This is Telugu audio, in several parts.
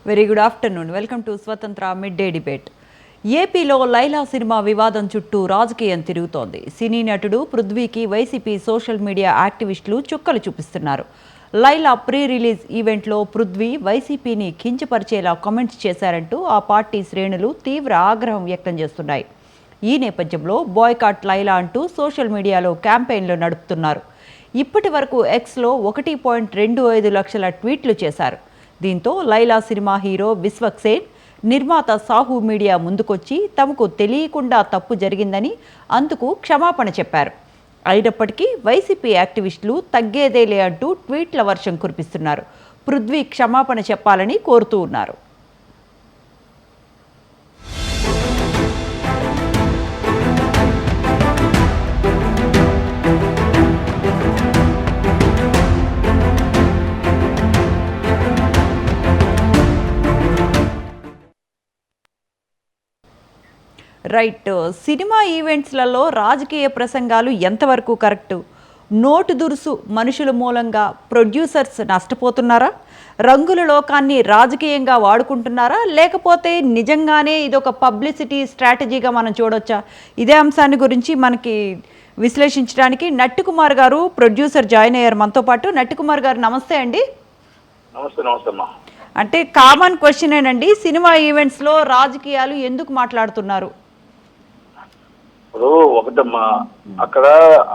Very good afternoon. Welcome to స్వతంత్ర మిడ్ డే డిబేట్. ఏపీలో లైలా సినిమా వివాదం చుట్టూ రాజకీయం తిరుగుతోంది. సినీ నటుడు పృథ్వీకి వైసీపీ సోషల్ మీడియా యాక్టివిస్టులు చుక్కలు చూపిస్తున్నారు. లైలా ప్రీ రిలీజ్ ఈవెంట్లో పృథ్వీ వైసీపీని కించపరిచేలా కామెంట్స్ చేశారంటూ ఆ పార్టీ శ్రేణులు తీవ్ర ఆగ్రహం వ్యక్తం చేస్తున్నాయి. ఈ నేపథ్యంలో బాయ్కాట్ లైలా అంటూ సోషల్ మీడియాలో క్యాంపెయిన్లు నడుపుతున్నారు. ఇప్పటి వరకు ఎక్స్లో 1.25 లక్షల ట్వీట్లు చేశారు. దీంతో లైలా సినిమా హీరో విశ్వక్సేన్, నిర్మాత సాహు మీడియా ముందుకొచ్చి తమకు తెలియకుండా తప్పు జరిగిందని అందుకు క్షమాపణ చెప్పారు. అయినప్పటికీ వైసీపీ యాక్టివిస్టులు తగ్గేదేలే అంటూ ట్వీట్ల వర్షం కురిపిస్తున్నారు. పృథ్వీ క్షమాపణ చెప్పాలని కోరుతూ ఉన్నారు. రైట్. సినిమా ఈవెంట్స్లలో రాజకీయ ప్రసంగాలు ఎంతవరకు కరెక్టు? నోటు దురుసు మనుషుల మూలంగా ప్రొడ్యూసర్స్ నష్టపోతున్నారా? రంగుల లోకాన్ని రాజకీయంగా వాడుకుంటున్నారా? లేకపోతే నిజంగానే ఇదొక పబ్లిసిటీ స్ట్రాటజీగా మనం చూడొచ్చా? ఇదే అంశాన్ని గురించి మనకి విశ్లేషించడానికి నట్టు కుమార్ గారు, ప్రొడ్యూసర్, జాయిన్ అయ్యారు మనతో పాటు. నట్టు కుమార్ గారు నమస్తే అండి. నమస్తే. అంటే కామన్ క్వశ్చన్ ఏనండి, సినిమా ఈవెంట్స్లో రాజకీయాలు ఎందుకు మాట్లాడుతున్నారు? ఇప్పుడు ఒకటమ్మా, అక్కడ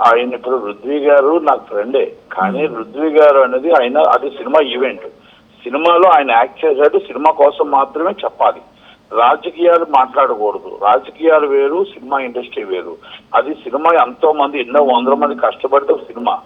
ఆయన ఇప్పుడు రుద్వి గారు నాకు ఫ్రెండే, కానీ రుద్వి గారు అనేది అది సినిమా ఈవెంట్. సినిమాలో ఆయన యాక్ట్ చేశాడు, సినిమా కోసం మాత్రమే చెప్పాలి. రాజకీయాలు మాట్లాడకూడదు. రాజకీయాలు వేరు, సినిమా ఇండస్ట్రీ వేరు. అది సినిమా ఎంతో మంది, ఎన్నో వందల మంది కష్టపడితే సినిమా,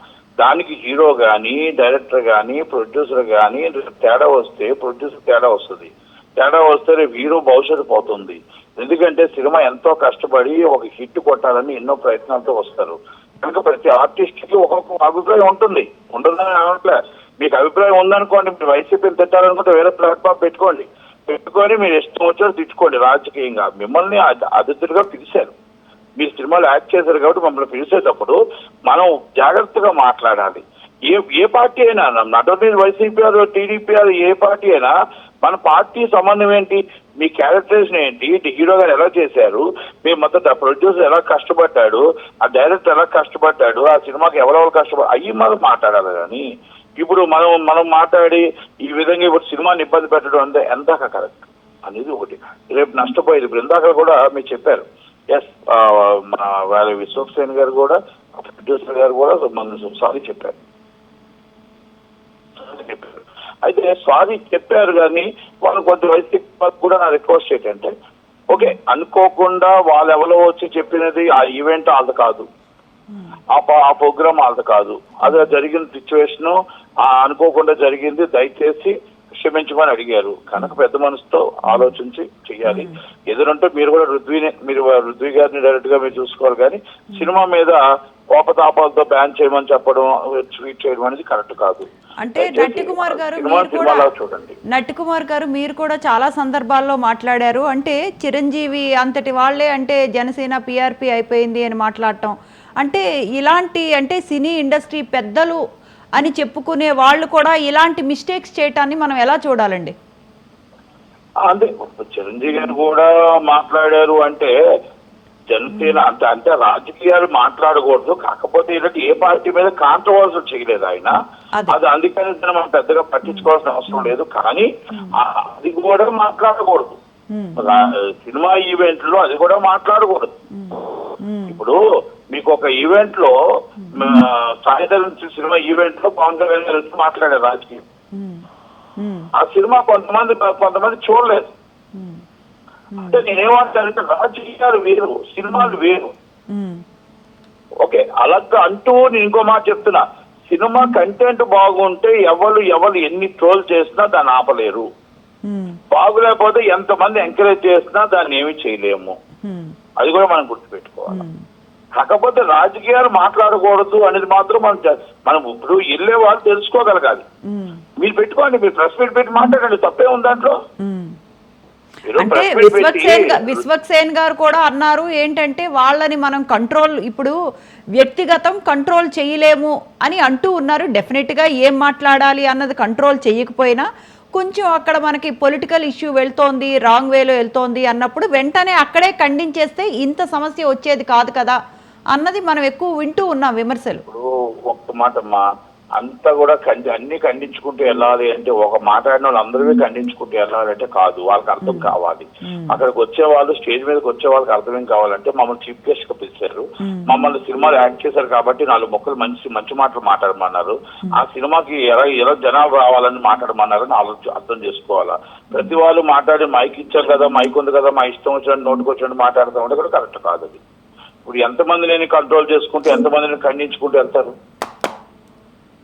దానికి హీరో కానీ, డైరెక్టర్ కానీ, ప్రొడ్యూసర్ కానీ తేడా వస్తే ప్రొడ్యూసర్ తేడా వస్తుంది. తేడా వస్తే హీరో భవిష్యత్తు పోతుంది. ఎందుకంటే సినిమా ఎంతో కష్టపడి ఒక హిట్ కొట్టాలని ఎన్నో ప్రయత్నాలతో వస్తారు. కనుక ప్రతి ఆర్టిస్ట్ కి ఒక్కొక్క అభిప్రాయం ఉంటుంది. ఉండదని అనట్లే. మీకు అభిప్రాయం ఉందనుకోండి, మీరు వైసీపీని తిట్టాలనుకుంటే వేరే ప్లాట్ఫామ్ పెట్టుకొని మీరు ఇష్టం వచ్చారు తిట్టుకోండి. రాజకీయంగా మిమ్మల్ని అతిథులుగా పిలిచారు, మీరు సినిమాలో యాక్ట్ చేశారు కాబట్టి మమ్మల్ని పిలిచేటప్పుడు మనం జాగ్రత్తగా మాట్లాడాలి. ఏ పార్టీ అయినా, not only YCP or TDP or ఏ పార్టీ అయినా, మన పార్టీ సంబంధం ఏంటి? మీ క్యారెక్టరేషన్ ఏంటి? హీరో గారు ఎలా చేశారు? మీ మొత్తం ప్రొడ్యూసర్ ఎలా కష్టపడ్డాడు? ఆ డైరెక్టర్ ఎలా కష్టపడ్డాడు? ఆ సినిమాకి ఎవరెవరు కష్టపడ్డారు? అయ్యి మనం మాట్లాడాలి. కానీ ఇప్పుడు మనం మాట్లాడి ఈ విధంగా ఇప్పుడు సినిమాని ఇబ్బంది పెట్టడం అంటే ఎందాక కరెక్ట్ అనేది ఒకటి. రేపు నష్టపోయేది. ఇప్పుడు ఇందాక కూడా మీరు చెప్పారు, ఎస్, వాళ్ళ విశ్వక్సేన్ గారు కూడా, ప్రొడ్యూసర్ గారు కూడా మన సారీ చెప్పారు. అయితే సారీ చెప్పారు, కానీ వాళ్ళు కొంత వైసీపీ కూడా నా రిక్వెస్ట్ ఏంటంటే, ఓకే, అనుకోకుండా వాళ్ళు ఎవరో వచ్చి చెప్పినది ఆ ఈవెంట్ వాళ్ళది కాదు, ఆ ప్రోగ్రామ్ వాళ్ళది కాదు, అది జరిగిన సిచ్యువేషన్ అనుకోకుండా జరిగింది, దయచేసి క్షమించమని అడిగారు. కనుక పెద్ద మనసుతో ఆలోచించి చెయ్యాలి. ఎదురంటే మీరు కూడా రుద్వి గారిని డైరెక్ట్ గా మీరు చూసుకోవాలి. కానీ సినిమా మీద కోపతాపాలతో బ్యాన్ చేయమని చెప్పడం, ట్వీట్ చేయడం అనేది కరెక్ట్ కాదు. అంటే నట్టు కుమార్ గారు మీరు కూడా చాలా సందర్భాల్లో మాట్లాడారు. అంటే చిరంజీవి అంతటి వాళ్లే అంటే జనసేన పిఆర్పి అయిపోయింది అని మాట్లాడటం, అంటే ఇలాంటి, అంటే సినీ ఇండస్ట్రీ పెద్దలు అని చెప్పుకునే వాళ్ళు కూడా ఇలాంటి మిస్టేక్స్ చేయటాన్ని మనం ఎలా చూడాలండి? అంటే చిరంజీవి గారు కూడా మాట్లాడారు అంటే జనసేన అంటే రాజకీయాలు మాట్లాడకూడదు. కాకపోతే ఇలాంటి ఏ పార్టీ మీద కాంట్రవర్సీ చేయలేదు ఆయన. అది అందుకని మనం పెద్దగా పట్టించుకోవాల్సిన అవసరం లేదు. కానీ అది కూడా మాట్లాడకూడదు. సినిమా ఈవెంట్ లో అది కూడా మాట్లాడకూడదు. ఇప్పుడు మీకు ఒక ఈవెంట్ లో సాయంత్రం సినిమా ఈవెంట్ లో పవన్ కళ్యాణ్ గారు మాట్లాడారు రాజకీయం. ఆ సినిమా కొంతమంది చూడలేదు. అంటే నేనేమంటానంటే రాజకీయాలు వేరు, సినిమాలు వేరు. ఓకే, అలాగా అంటూ నేను ఇంకో మాట చెప్తున్నా, సినిమా కంటెంట్ బాగుంటే ఎవరు ఎన్ని ట్రోల్ చేసినా దాన్ని ఆపలేరు. బాగులేకపోతే ఎంతమంది ఎంకరేజ్ చేసినా దాన్ని ఏమి చేయలేము. అది కూడా మనం గుర్తుపెట్టుకోవాలి. కాకపోతే రాజకీయాలు మాట్లాడకూడదు అనేది మాత్రం మనం ఇప్పుడు వెళ్ళే వాళ్ళు తెలుసుకోగలగాలి. మీరు పెట్టుకోండి, మీరు ప్రెస్ మీట్ పెట్టి మాట్లాడండి, తప్పే ఉంది దాంట్లో. మీరు అంటే ప్రెస్ మీట్ పెట్టి విశ్వక్సేన్ గారు కూడా అన్నారు ఏంటంటే వాళ్ళని మనం కంట్రోల్ ఇప్పుడు వ్యక్తిగతం కంట్రోల్ చేయలేము అని అంటూ ఉన్నారు. డెఫినెట్గా ఏం మాట్లాడాలి అన్నది కంట్రోల్ చేయకపోయినా కొంచెం అక్కడ మనకి పొలిటికల్ ఇష్యూ వెళ్తోంది, రాంగ్ వేలో వెళ్తోంది అన్నప్పుడు వెంటనే అక్కడే ఖండించేస్తే ఇంత సమస్య వచ్చేది కాదు కదా అన్నది మనం ఎక్కువ వింటూ ఉన్నాం విమర్శలు. ఇప్పుడు ఒక్క మాట అమ్మా, అంతా కూడా అన్ని ఖండించుకుంటూ వెళ్ళాలి అంటే, ఒక మాట్లాడిన వాళ్ళు అందరూ ఖండించుకుంటూ వెళ్ళాలంటే కాదు, వాళ్ళకి అర్థం కావాలి. అక్కడికి వచ్చే వాళ్ళు, స్టేజ్ మీదకి వచ్చే వాళ్ళకి అర్థం కావాలంటే మమ్మల్ని చీఫ్ గెస్ట్ గా పిలిచారు, మమ్మల్ని సినిమాలు యాక్ట్ చేశారు కాబట్టి 4 మొక్కలు మంచి మాటలు మాట్లాడమన్నారు. ఆ సినిమాకి ఎలా జనాలు రావాలని మాట్లాడమన్నారు అని అర్థం చేసుకోవాలా. ప్రతి వాళ్ళు మాట్లాడి మైక్ ఇచ్చారు కదా, మైక్ ఉంది కదా, మా ఇష్టం వచ్చినట్టు నోటుకు వచ్చినట్టు మాట్లాడతాం అంటే కూడా కరెక్ట్ కాదు అది. ఇప్పుడు ఎంతమందిని కంట్రోల్ చేసుకుంటూ ఎంతమందిని ఖండించుకుంటూ వెళ్తారు?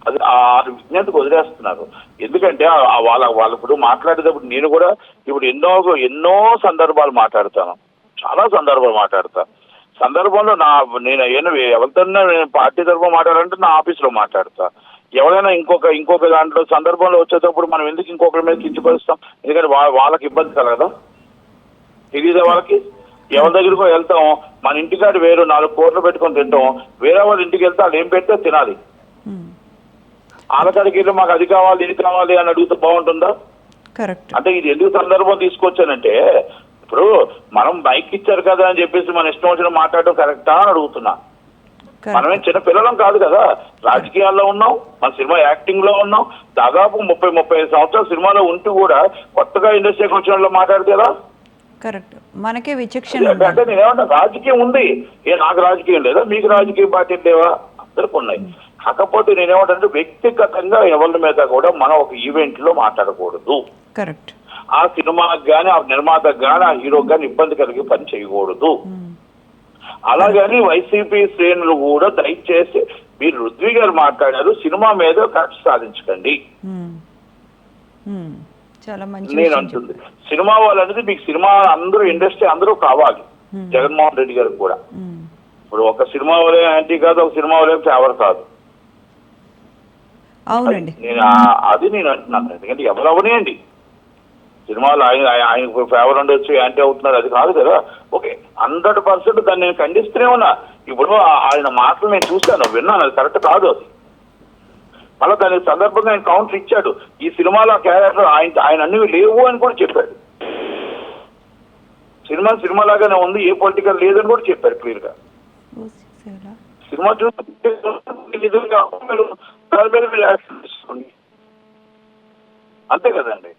అది ఆ విజ్ఞతకు వదిలేస్తున్నారు. ఎందుకంటే వాళ్ళ ఇప్పుడు మాట్లాడేటప్పుడు నేను కూడా ఇప్పుడు ఎన్నో సందర్భాలు మాట్లాడతాను, చాలా సందర్భాలు మాట్లాడతాను. సందర్భంలో నేను ఎవరితో పార్టీ తరఫున మాట్లాడాలంటే నా ఆఫీసులో మాట్లాడతా. ఎవరైనా ఇంకొక దాంట్లో సందర్భంలో వచ్చేటప్పుడు మనం ఎందుకు ఇంకొకరి మీద కించపరుస్తాం? ఎందుకంటే వాళ్ళకి ఇబ్బంది కలగదా? తెలియదా వాళ్ళకి? ఎవరి దగ్గరకు వెళ్తాం, మన ఇంటికాడ వేరు 4 కోట్లు పెట్టుకొని తింటాం, వేరే వాళ్ళ ఇంటికి వెళ్తే వాళ్ళు ఏం పెడితే తినాలి. ఆలకాడికి వెళ్ళి మాకు అది కావాలి ఇది కావాలి అని అడిగితే బాగుంటుందా? అంటే ఇది ఎందుకు సందర్భం తీసుకొచ్చానంటే, ఇప్పుడు మనం బైక్ ఇచ్చారు కదా అని చెప్పేసి మన ఇష్టం వచ్చిన మాట్లాడడం కరెక్టా అని అడుగుతున్నా. మనమేం చిన్న పిల్లలం కాదు కదా, రాజకీయాల్లో ఉన్నాం, మన సినిమా యాక్టింగ్ లో ఉన్నాం, దాదాపు 30-35 సంవత్సరాలు సినిమాలో ఉంటూ కూడా కొత్తగా ఇండస్ట్రీకి వచ్చిన వాళ్ళు మాట్లాడితేరా కరెక్ట్. మనకే విచక్షణ అంటే నేనేమన్నా రాజకీయం ఉంది, నాకు రాజకీయం లేదా, మీకు రాజకీయ పార్టీ లేవా? అందరికి ఉన్నాయి. కాకపోతే నేనేమంటే వ్యక్తిగతంగా ఎవరి మీద కూడా మనం ఒక ఈవెంట్ లో మాట్లాడకూడదు. కరెక్ట్. ఆ సినిమాకి గానీ, ఆ నిర్మాతకు గానీ, ఆ హీరోకి గానీ ఇబ్బంది కలిగి పని చేయకూడదు. అలాగని వైసీపీ శ్రేణులు కూడా దయచేసి మీరు రుద్వి గారు మాట్లాడారు, సినిమా మీద కక్ష సాధించకండి. చాలా మంచి నేను అంటుంది సినిమా వాళ్ళు అనేది మీకు సినిమా అందరూ ఇండస్ట్రీ అందరూ కావాలి. జగన్మోహన్ రెడ్డి గారికి కూడా ఇప్పుడు ఒక సినిమా వాళ్ళే యాంటీ కాదు, ఒక సినిమా వాళ్ళే ఫేవర్ కాదు. అవునండి, నేను అంటున్నాను. ఎందుకంటే ఎవరవనేయండి, సినిమాలు ఆయనకు ఫేవర్ ఉండొచ్చు, యాంటీ అవుతున్నారు, అది కాదు కదా. ఓకే, 100% దాన్ని నేను ఖండిస్తూనే ఉన్నా. ఇప్పుడు ఆయన మాటలు నేను చూశాను, విన్నాను, అది కరెక్ట్ కాదు. అది మళ్ళీ దానికి సందర్భంగా ఆయన కౌంటర్ ఇచ్చాడు. ఈ సినిమాలో క్యారెక్టర్ ఆయన అన్ని లేవు అని కూడా చెప్పాడు. సినిమా లాగానే ఉంది, ఏ పొలిటికల్ లేదని కూడా చెప్పారు క్లియర్ గా. సినిమా చూసి అంతే కదండి.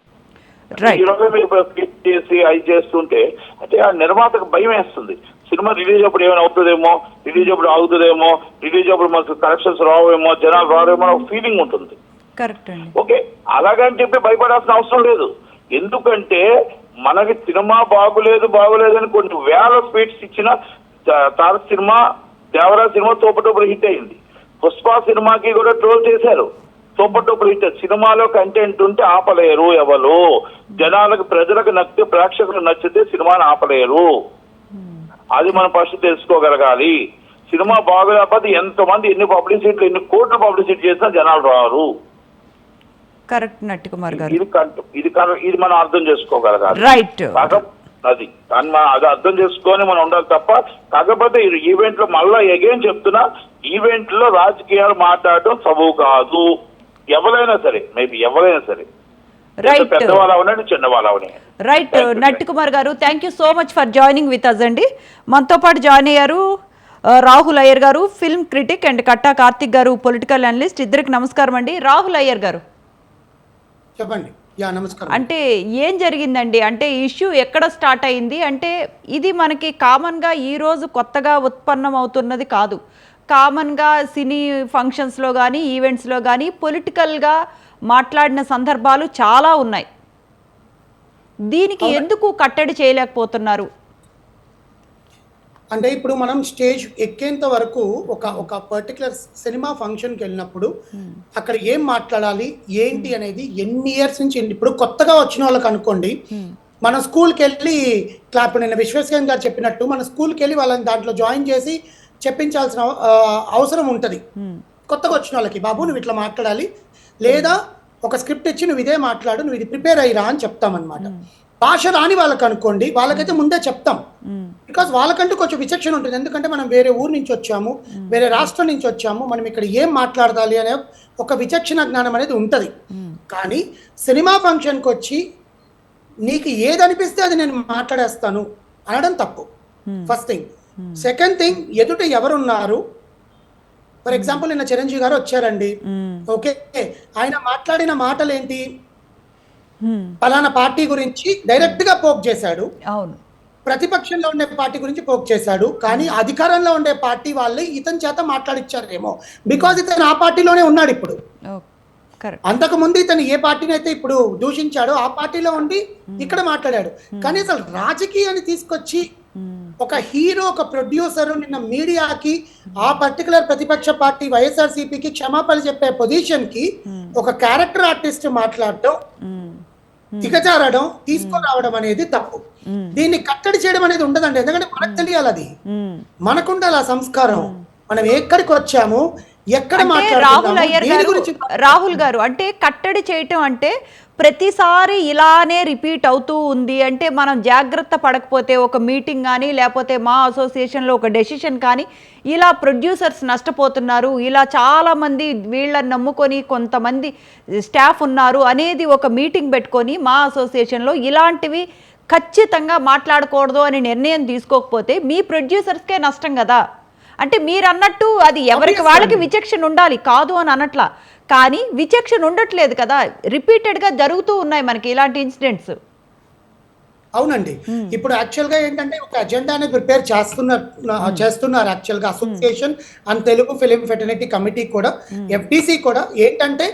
ఈరోజు మీరు క్లిక్ చేసి అవి చేస్తుంటే అంటే ఆ నిర్మాతకు భయం వేస్తుంది. సినిమా రిలీజ్ అప్పుడు ఏమైనా అవుతుందేమో, రిలీజ్ అప్పుడు ఆగుతుందేమో, రిలీజ్ అప్పుడు మనకు కరెక్షన్స్ రావేమో, జనాలు రావేమో ఒక ఫీలింగ్ ఉంటుంది. ఓకే, అలాగని చెప్పి భయపడాల్సిన అవసరం లేదు. ఎందుకంటే మనకి సినిమా బాగులేదని కొన్ని వేల స్పీడ్స్ ఇచ్చిన తారక సినిమా, దేవరా సినిమా తోపటోపులు హిట్ అయింది. పుష్ప సినిమాకి కూడా ట్రోల్ చేశారు, తోపటోపులు హిట్. సినిమాలో కంటెంట్ ఉంటే ఆపలేరు ఎవరు. ప్రజలకు నచ్చితే, ప్రేక్షకులకు నచ్చితే సినిమాని ఆపలేరు. అది మనం ఫస్ట్ తెలుసుకోగలగాలి. సినిమా బాగలేకపోతే ఎంతమంది ఎన్ని కోట్ల పబ్లిసిటీ చేసినా జనాలు రారు. కరెక్ట్ నట్టి కుమార్ గారు, ఇది మనం అర్థం చేసుకోగలగాలి. రైట్. అది అర్థం చేసుకొని మనం ఉండాలి తప్ప. కాకపోతే ఈవెంట్ లో మళ్ళా ఎగైన్ చెప్తున్నా, ఈవెంట్ లో రాజకీయాలు మాట్లాడటం సబబు కాదు. ఎవరైనా సరే, మేబీ ఎవరైనా సరే, పెద్దవాళ్ళు అవనండి, చిన్నవాళ్ళు అవనండి. Right Natti Kumar garu, thank you so much for joining with us అండి. మనతో పాటు జాయిన్ అయ్యారు Rahul Iyer garu, film critic, and Katta Karthik garu, political analyst. ఇద్దరికి నమస్కారం అండి. రాహుల్ అయ్యర్ గారు చెప్పండి. నమస్కారం. అంటే ఏం జరిగిందండి? అంటే ఇష్యూ ఎక్కడ స్టార్ట్ అయింది? అంటే ఇది మనకి కామన్గా ఈరోజు కొత్తగా ఉత్పన్నం అవుతున్నది కాదు. కామన్గా సినీ ఫంక్షన్స్లో కానీ, ఈవెంట్స్లో కానీ పొలిటికల్గా మాట్లాడిన సందర్భాలు చాలా ఉన్నాయి. దీనికి ఎందుకు కట్టడి చేయలేకపోతున్నారు? అంటే ఇప్పుడు మనం స్టేజ్ ఎక్కేంత వరకు ఒక పర్టికులర్ సినిమా ఫంక్షన్కి వెళ్ళినప్పుడు అక్కడ ఏం మాట్లాడాలి ఏంటి అనేది ఎన్ని ఇయర్స్ నుంచి, ఇప్పుడు కొత్తగా వచ్చిన వాళ్ళకి అనుకోండి, మన స్కూల్కి వెళ్ళి నిన్న విశ్వసేన్ గారు చెప్పినట్టు మన స్కూల్కి వెళ్ళి వాళ్ళని దాంట్లో జాయిన్ చేసి చెప్పించాల్సిన అవసరం ఉంటుంది. కొత్తగా వచ్చిన వాళ్ళకి, బాబు నువ్వు ఇట్లా మాట్లాడాలి, లేదా ఒక స్క్రిప్ట్ ఇచ్చి నువ్వు ఇదే మాట్లాడు, నువ్వు ఇది ప్రిపేర్ అయ్యిరా అని చెప్తామన్నమాట. భాష రాని వాళ్ళకి అనుకోండి, వాళ్ళకైతే ముందే చెప్తాం. బికాస్ వాళ్ళకంటూ కొంచెం విచక్షణ ఉంటుంది. ఎందుకంటే మనం వేరే ఊరు నుంచి వచ్చాము, వేరే రాష్ట్రం నుంచి వచ్చాము, మనం ఇక్కడ ఏం మాట్లాడాలి అనే ఒక విచక్షణ జ్ఞానం అనేది ఉంటుంది. కానీ సినిమా ఫంక్షన్కి వచ్చి నీకు ఏది అనిపిస్తే అది నేను మాట్లాడేస్తాను అనడం తప్పు. First thing. సెకండ్ థింగ్, ఎదుట ఎవరున్నారు. ఫర్ ఎగ్జాంపుల్ నిన్న చిరంజీవి గారు వచ్చారండి, ఓకే, ఆయన మాట్లాడిన మాటలు ఏంటి, పలానా పార్టీ గురించి డైరెక్ట్ గా పోక్ చేశాడు. అవును, ప్రతిపక్షంలో ఉండే పార్టీ గురించి పోక్ చేశాడు. కానీ అధికారంలో ఉండే పార్టీ వాళ్ళే ఇతని చేత మాట్లాడిచ్చారేమో, బికాజ్ ఇతను ఆ పార్టీలోనే ఉన్నాడు ఇప్పుడు. అంతకు ముందు ఇతను ఏ పార్టీని అయితే ఇప్పుడు దూషించాడో ఆ పార్టీలో ఉండి ఇక్కడ మాట్లాడాడు. కానీ అసలు రాజకీయాన్ని తీసుకొచ్చి ఒక హీరో, ఒక ప్రొడ్యూసర్ నిన్న మీడియాకి ఆ పర్టికులర్ ప్రతిపక్ష పార్టీ వైఎస్ఆర్సీపీకి క్షమాపణ చెప్పే పొజిషన్ కి ఒక క్యారెక్టర్ ఆర్టిస్ట్ మాట్లాడటం, దిగజారడం, తీసుకురావడం అనేది తప్పు. దీన్ని కట్టడి చేయడం అనేది ఉండదండి. ఎందుకంటే మనకు తెలియాలి, అది మనకుండాలి ఆ సంస్కారం. మనం ఎక్కడికి వచ్చాము, ఎక్కడ రాహుల్ గారు అంటే కట్టడి చేయటం అంటే ప్రతిసారి ఇలానే రిపీట్ అవుతూ ఉంది అంటే మనం జాగ్రత్త పడకపోతే ఒక మీటింగ్ కానీ లేకపోతే మా అసోసియేషన్లో ఒక డెసిషన్ కానీ ఇలా ప్రొడ్యూసర్స్ నష్టపోతున్నారు, ఇలా చాలామంది వీళ్ళని నమ్ముకొని కొంతమంది స్టాఫ్ ఉన్నారు అనేది ఒక మీటింగ్ పెట్టుకొని మా అసోసియేషన్లో ఇలాంటివి ఖచ్చితంగా మాట్లాడకూడదు అని నిర్ణయం తీసుకోకపోతే మీ ప్రొడ్యూసర్స్కే నష్టం కదా. అంటే మీరు అన్నట్టు అది ఎవరికి వాళ్ళకి విచక్షణ ఉండాలి, కాదు అని అనట్లా, కానీ విచక్షణ ఉండట్లేదు కదా, రిపీటెడ్గా జరుగుతూ ఉన్నాయి మనకి ఇలాంటి ఇన్సిడెంట్స్. అవునండి. ఇప్పుడు యాక్చువల్ గా ఏంటంటే ఒక అజెండా అనేది ప్రిపేర్ చేస్తున్నారు యాక్చువల్ గా association and Telugu film fraternity committee కూడా, ఎఫ్టీసీ కూడా. ఏంటంటే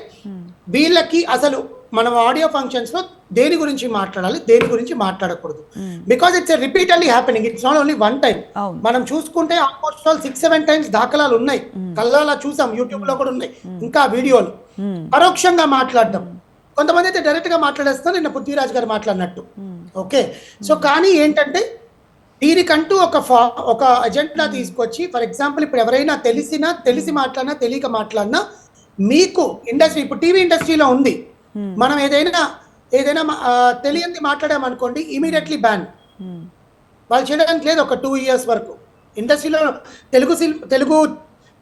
వీళ్ళకి అసలు మనం ఆడియో ఫంక్షన్స్ లో దేని గురించి మాట్లాడాలి, దేని గురించి మాట్లాడకూడదు, because it's repeatedly happening. It's not only one time. మనం చూసుకుంటే ఆల్మోస్ట్ 6-7 times దాఖలాలు ఉన్నాయి, కళ్ళలా చూసాం, యూట్యూబ్ లో కూడా ఉన్నాయి ఇంకా వీడియోలు. పరోక్షంగా మాట్లాడడం, కొంతమంది అయితే డైరెక్ట్ గా మాట్లాడేస్తారు, నిన్న పృథ్వీరాజ్ గారు మాట్లాడినట్టు. ఓకే, సో కానీ ఏంటంటే దీనికంటూ ఒక అజెండా తీసుకొచ్చి, ఫర్ ఎగ్జాంపుల్ ఇప్పుడు ఎవరైనా తెలిసి మాట్లాడినా తెలియక మాట్లాడినా, మీకు ఇండస్ట్రీ ఇప్పుడు టీవీ ఇండస్ట్రీలో ఉంది, మనం ఏదైనా తెలియంది మాట్లాడామనుకోండి ఇమీడియట్లీ బ్యాన్. వాళ్ళు చేయడానికి లేదు ఒక 2 years వరకు. ఇండస్ట్రీలో తెలుగు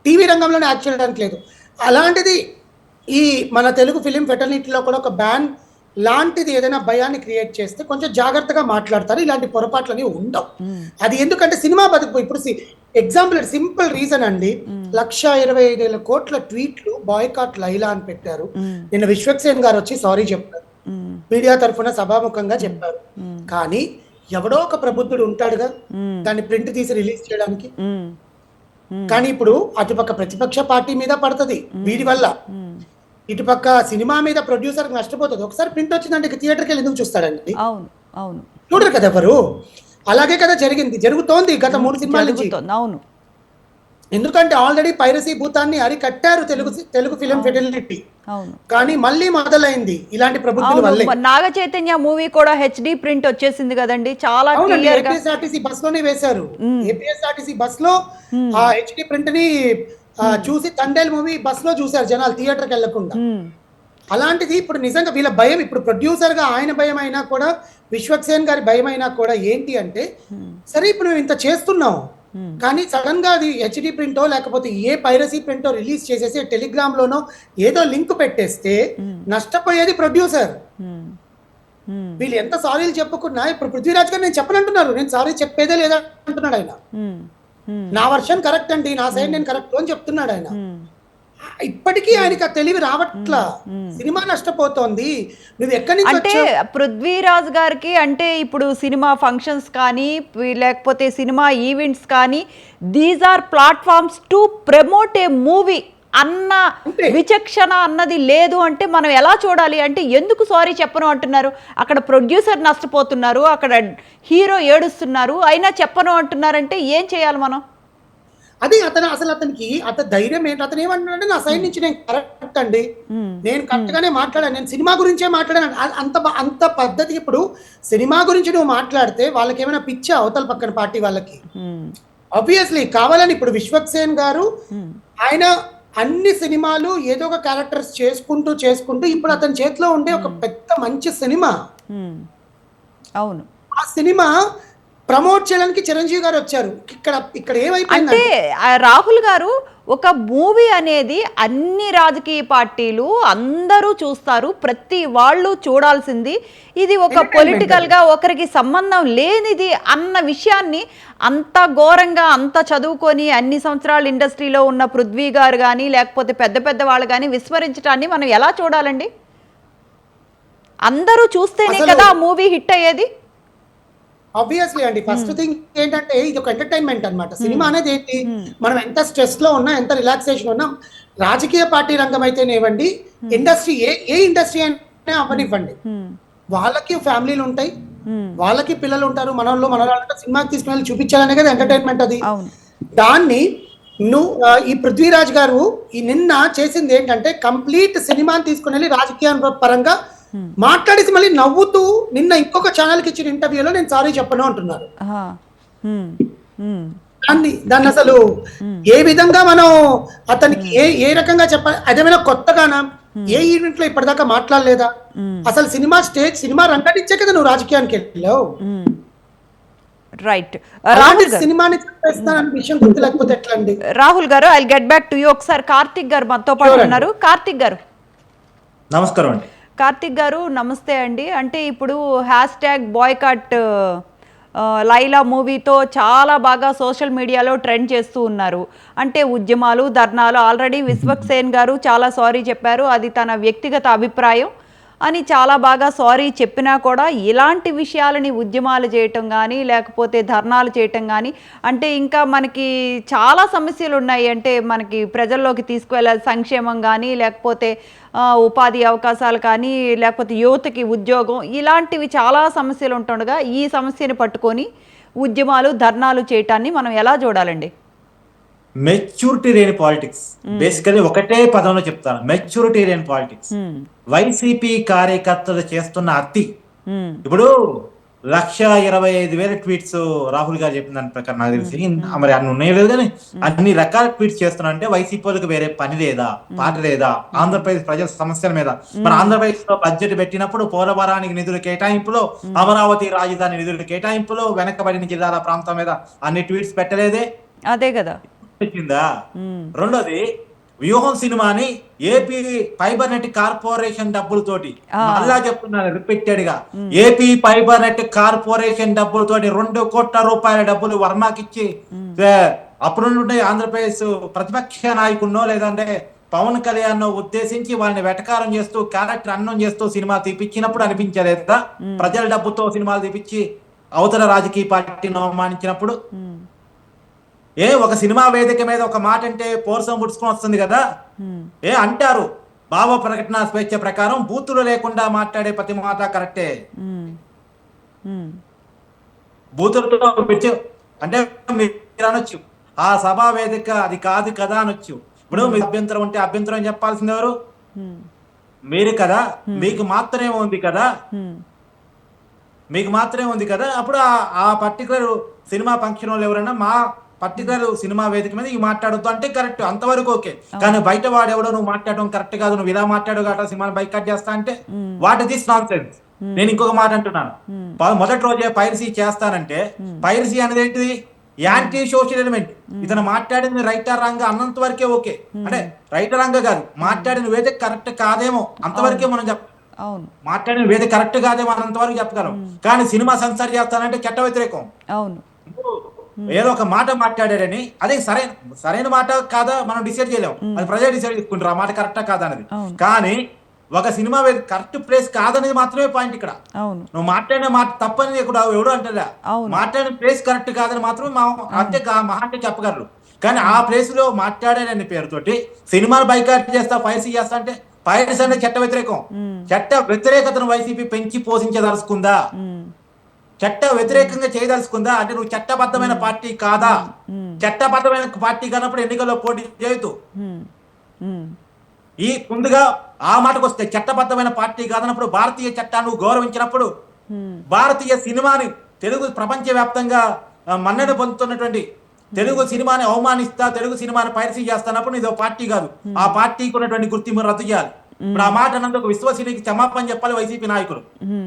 టీవీ రంగంలోనే యాక్ట్ చేయడానికి లేదు. అలాంటిది ఈ మన తెలుగు ఫిలిం ఫెటర్నిటీలో కూడా ఒక బ్యాన్ లాంటిది ఏదైనా భయాన్ని క్రియేట్ చేస్తే కొంచెం జాగ్రత్తగా మాట్లాడతారు. ఇలాంటి పొరపాట్లు అనేవి ఉండవు. అది ఎందుకంటే సినిమా బతుకు. ఇప్పుడు ఎగ్జాంపుల్ సింపుల్ రీజన్ అండి, 1,25,000 కోట్ల ట్వీట్లు బాయ్కాట్ లైలా అని పెట్టారు. నిన్న విశ్వక్సేన్ గారు వచ్చి సారీ చెప్పారు, మీడియా తరఫున సభాముఖంగా చెప్పారు. కానీ ఎవడో ఒక ప్రబుద్ధుడు ఉంటాడుగా దాన్ని ప్రింట్ తీసి రిలీజ్ చేయడానికి. కానీ ఇప్పుడు అటుపక్క ప్రతిపక్ష పార్టీ మీద పడుతుంది వీడి వల్ల, ఇటుపక్క సినిమా మీద ప్రొడ్యూసర్ నష్టపోతుంది. ఒకసారి ప్రింట్ వచ్చిందంటే థియేటర్కి వెళ్ళి ఎందుకు చూస్తాడండి? చూడరు కదా ఎవరు. అలాగే కదా జరుగుతోంది గత 3 సినిమాల నుంచి. అవును, ఎందుకంటే ఆల్రెడీ పైరసీ భూతాన్ని అరికట్టారు తెలుగు ఫిలిం ఫెటర్నిటీ, కానీ మళ్ళీ మొదలైంది ఇలాంటి ప్రభుత్వం వల్లే. నాగ చైతన్య మూవీ కూడా హెచ్డి ప్రింట్ వచ్చేసింది కదండి, చాలా ఏపీఎస్ఆర్టీసీ బస్ లోనే వేశారు. ఏపీఎస్ఆర్టీసీ బస్ లో ఆ హెచ్డి ప్రింట్ ని చూసి తండేల్ మూవీ బస్ లో చూసారు జనాలు, థియేటర్కి వెళ్లకుండా. అలాంటిది ఇప్పుడు నిజంగా వీళ్ళ భయం, ఇప్పుడు ప్రొడ్యూసర్ గా ఆయన భయం అయినా కూడా, విశ్వక్సేన్ గారి భయం అయినా కూడా ఏంటి అంటే, సరే ఇప్పుడు మేము ఇంత చేస్తున్నాం కానీ సడన్ గా అది హెచ్డి ప్రింటో లేకపోతే ఏ పైరసీ ప్రింటో రిలీజ్ చేసేసి టెలిగ్రామ్ లోనో ఏదో లింక్ పెట్టేస్తే నష్టపోయేది ప్రొడ్యూసర్. వీళ్ళు ఎంత సారీలు చెప్పుకున్నా ఇప్పుడు పృథ్వీరాజ్ గారు నేను చెప్పనంటున్నారు, నేను సారీ చెప్పేదే లేదా అంటున్నాడు ఆయన. నా వర్షన్ కరెక్ట్ అండి, నా సైడ్ నేను కరెక్ట్ అని చెప్తున్నాడు ఆయన. ఇప్పటికీ ఆయనకి ఆ తెలివి రావట్లా, సినిమా నష్టపోతోంది. నువ్వు ఎక్కడి నుంచి అంటే పృథ్వీరాజ్ గారికి అంటే ఇప్పుడు సినిమా ఫంక్షన్స్ కానీ లేకపోతే సినిమా ఈవెంట్స్ కానీ these are platforms to promote a movie అన్న విచక్షణ అన్నది లేదు అంటే మనం ఎలా చూడాలి? అంటే ఎందుకు సారీ చెప్పను అంటున్నారు? అక్కడ ప్రొడ్యూసర్ నష్టపోతున్నారు, అక్కడ హీరో ఏడుస్తున్నారు, అయినా చెప్పను అంటున్నారంటే ఏం చేయాలి మనం? అది అతనికి ధైర్యం ఏంటి? అతను ఏమంటున్నాడంటే నా సైడ్ నుంచి నేను కరెక్ట్ అండి, నేను కరెక్ట్ గానే మాట్లాడాను, నేను సినిమా గురించే మాట్లాడాను. అంత పద్ధతి. ఇప్పుడు సినిమా గురించి నువ్వు మాట్లాడితే వాళ్ళకి ఏమైనా పిచ్చా అవతల పక్కన పార్టీ వాళ్ళకి? ఆబ్వియస్లీ కావాలని. ఇప్పుడు విశ్వక్సేన్ గారు ఆయన అన్ని సినిమాలు ఏదో ఒక క్యారెక్టర్స్ చేసుకుంటూ ఇప్పుడు అతని చేతిలో ఉండే ఒక పెద్ద మంచి సినిమా అవును. ఆ సినిమా ప్రమోట్ చేయడానికి చిరంజీవి గారు వచ్చారు. ఇక్కడ ఇక్కడ అంటే ఏమైపోయిందంటే రాహుల్ గారు ఒక మూవీ అనేది అన్ని రాజకీయ పార్టీలు అందరూ చూస్తారు, ప్రతి వాళ్ళు చూడాల్సింది. ఇది ఒక ఎంటర్టైన్మెంట్ పొలిటికల్ అది. గా ఒకరికి సంబంధం లేనిది అన్న విషయాన్ని అంత ఘోరంగా, అంత చదువుకొని అన్ని సంవత్సరాలు ఇండస్ట్రీలో ఉన్న పృథ్వీ గారు కానీ లేకపోతే పెద్ద పెద్ద వాళ్ళు కానీ విస్మరించడాన్ని మనం ఎలా చూడాలండి? అందరూ చూస్తేనే అసలు కదా ఆ మూవీ హిట్ అయ్యేది. ఆబ్వియస్లీ అండి. ఫస్ట్ థింగ్ ఏంటంటే ఇది ఒక ఎంటర్టైన్మెంట్ అన్నమాట. సినిమా అనేది ఏంటి, మనం ఎంత స్ట్రెస్ లో ఉన్నా, ఎంత రిలాక్సేషన్ ఉన్నా, రాజకీయ పార్టీ రంగం అయితేనేవ్వండి, ఇండస్ట్రీ ఏ ఇండస్ట్రీ అయినా అవ్వనివ్వండి, వాళ్ళకి ఫ్యామిలీలు ఉంటాయి, వాళ్ళకి పిల్లలు ఉంటారు, మనోళ్ళు మనరాళ్ళు సినిమాకి తీసుకుని వెళ్ళి చూపించాలనే కదా ఎంటర్టైన్మెంట్ అది. అవును. దాన్ని ఈ పృథ్వీరాజ్ గారు ఈ నిన్న చేసింది ఏంటంటే కంప్లీట్ సినిమాని తీసుకుని వెళ్ళి రాజకీయ పరంగా మాట్లాడేసి మళ్ళీ నవ్వుతూ నిన్న ఇంకొక ఛానల్కి ఇచ్చిన ఇంటర్వ్యూలో నేను సారీ చెప్పను అంటున్నారు. దాన్ని అసలు ఏ విధంగా మనం అతనికి ఏ రకంగా చెప్పాలి? అదేమైనా కొత్తగానా? ఏ ఈవెంట్ లో ఇప్పటిదాకా మాట్లాడలేదా? అసలు సినిమా రంగనిచ్చే కదా నువ్వు రాజకీయానికి వెళ్ళావు. రైట్. సినిమాని చెప్పేస్తానన్న విషయం గుర్తు లేకపోతే ఎట్లా అండి? రాహుల్ గారు, I get back to you. ఒకసారి కార్తిక్ గారు మనతో పాటు ఉన్నారు. కార్తిక్ గారు నమస్కారం అండి. కార్తిక్ గారు నమస్తే అండి. అంటే ఇప్పుడు హ్యాష్ట్యాగ్ బాయ్కాట్ లైలా మూవీతో చాలా బాగా సోషల్ మీడియాలో ట్రెండ్ చేస్తూ ఉన్నారు. అంటే ఉద్యమాలు, ధర్నాలు, ఆల్రెడీ విశ్వక్సేన్ గారు చాలా సారీ చెప్పారు, అది తన వ్యక్తిగత అభిప్రాయం అని చాలా బాగా సారీ చెప్పినా కూడా ఇలాంటి విషయాలని ఉద్యమాలు చేయటం కానీ లేకపోతే ధర్నాలు చేయటం కానీ, అంటే ఇంకా మనకి చాలా సమస్యలు ఉన్నాయి. అంటే మనకి ప్రజల్లోకి తీసుకువెళ్ళాలి, సంక్షేమం కానీ లేకపోతే ఉపాధి అవకాశాలు కానీ లేకపోతే యువతకి ఉద్యోగం, ఇలాంటివి చాలా సమస్యలు ఉంటుండగా ఈ సమస్యని పట్టుకొని ఉద్యమాలు, ధర్నాలు చేయటాన్ని మనం ఎలా చూడాలండి? మెచ్యూరిటీ లేని పాలిటిక్స్. బేసికలీ ఒకటే పదంలో చెప్తాను, మెచ్యూరిటీ లేని పాలిటిక్స్. వైసీపీ కార్యకర్తలు చేస్తున్న అతి. ఇప్పుడు 1,25,000 ట్వీట్స్ రాహుల్ గారు చెప్పిన దాని ప్రకారం నాకు తెలిసి మరి అన్ని ఉన్నాయి లేదు కానీ అన్ని రకాల ట్వీట్స్ చేస్తున్నా అంటే వైసీపీ వాళ్ళకి వేరే పని లేదా, పాట లేదా ఆంధ్రప్రదేశ్ ప్రజల సమస్యల మీద? మరి ఆంధ్రప్రదేశ్ లో బడ్జెట్ పెట్టినప్పుడు పోలవరానికి నిధుల కేటాయింపులో, అమరావతి రాజధాని నిధుల కేటాయింపులో, వెనకబడిన జిల్లాల ప్రాంతం మీద అన్ని ట్వీట్స్ పెట్టలేదే. అదే కదా వచ్చిందా? రెండోది, వ్యూహం సినిమాని ఏపీ ఫైబర్ నెట్ కార్పొరేషన్ డబ్బులతోటి, మళ్ళా చెప్తున్నాను రిపీటెడ్ గా, ఏపీ ఫైబర్ నెట్ కార్పొరేషన్ డబ్బులతోటి 2 కోట్ల రూపాయల డబ్బులు వర్మకిచ్చి అప్పుడుండే ఆంధ్రప్రదేశ్ ప్రతిపక్ష నాయకున్నో లేదంటే పవన్ కళ్యాణ్ ఉద్దేశించి వాళ్ళని వెటకారం చేస్తూ క్యారెక్టర్ అన్నం చేస్తూ సినిమా తీపిచ్చినప్పుడు అనిపించలేదా? ప్రజల డబ్బుతో సినిమాలు తీపిచ్చి అవతల రాజకీయ పార్టీని అవమానించినప్పుడు ఒక సినిమా వేదిక మీద ఒక మాట అంటే పోర్సం పుడుచుకొని వస్తుంది కదా. అంటారు భావ ప్రకటన స్వేచ్ఛ ప్రకారం బూతులు లేకుండా మాట్లాడే ప్రతి మాట కరెక్టే. బూతులతో అంటే మీరు అనొచ్చు ఆ సభా వేదిక అది కాదు కదా అనొచ్చు. ఇప్పుడు మీ అభ్యంతరం ఉంటే అభ్యంతరం చెప్పాల్సింది ఎవరు? మీరు కదా. మీకు మాత్రమే ఉంది కదా, మీకు మాత్రమే ఉంది కదా. అప్పుడు ఆ పర్టికులర్ సినిమా ఫంక్షన్ వాళ్ళు ఎవరైనా మా పర్టికులర్ సినిమా వేదిక మీద ఇవి మాట్లాడొద్దు అంటే కరెక్ట్, అంతవరకు ఓకే. కానీ బయట వాడు ఎవడో నువ్వు మాట్లాడడం కరెక్ట్ కాదు, నువ్వు ఇలా మాట్లాడు కాబట్టి సినిమాని బైకాట్ చేస్తా అంటే what is this non sense. నేను ఇంకొక మాట అంటున్నాను, మొదటి రోజే పైరసీ చేస్తానంటే పైరసీ అనేది ఏంటిది? Anti social element. ఇతను మాట్లాడింది రైటర్ రంగ అన్నంత వరకే ఓకే. అంటే రైటర్ రంగ కాదు, మాట్లాడిన వేదిక కరెక్ట్ కాదేమో అంతవరకే మనం చెప్పాలి. మాట్లాడిన వేదిక కరెక్ట్ కాదేమో అన్నంత వరకు చెప్పగలం. కానీ సినిమా సెన్సార్ చేస్తానంటే చట్ట వ్యతిరేకం. ఏదో ఒక మాట మాట్లాడారని అదే సరైన మాట కాదా మనం డిసైడ్ చేయలేము, అది ప్రజలు డిసైడ్ చేసుకుంటారు ఆ మాట కరెక్టా కాదా అనేది. కానీ ఒక సినిమా కరెక్ట్ ప్లేస్ కాదనేది మాత్రమే పాయింట్ ఇక్కడ. నువ్వు మాట్లాడిన మాట తప్పని ఎవడు అంటారా? మాట్లాడిన ప్లేస్ కరెక్ట్ కాదని మాత్రమే అంటే మహా అంటే చెప్పగలరు. కానీ ఆ ప్లేస్ లో మాట్లాడారని పేరుతోటి సినిమాలు బైకాట్ చేస్తా, పైరసీ చేస్తా అంటే పైరసీ అంటే చట్ట వ్యతిరేకం. చట్ట వ్యతిరేకతను వైసీపీ పెంచి పోషించదలుచుకుందా? చట్ట వ్యతిరేకంగా చేయదలుచుకుందా? అంటే నువ్వు చట్టబద్ధమైన పార్టీ కాదా? చట్టబద్ధమైన పార్టీ కానప్పుడు ఎన్నికల్లో పోటీ చేయొద్దు. ముందుగా ఆ మాటకు వస్తే చట్టబద్ధమైన పార్టీ కాదన్నప్పుడు భారతీయ చట్టాన్ని గౌరవించినప్పుడు భారతీయ సినిమాని తెలుగు ప్రపంచ వ్యాప్తంగా మన్నన పొందుతున్నటువంటి తెలుగు సినిమాని అవమానిస్తా, తెలుగు సినిమాని పైరసీ చేస్తున్నప్పుడు ఇది పార్టీ కాదు. ఆ పార్టీకి ఉన్నటువంటి గుర్తింపు రద్దు చేయాలి. ఇప్పుడు ఆ మాట అన్నందుకు విశ్వసనీయకి క్షమాపణ చెప్పాలి వైసీపీ నాయకులు,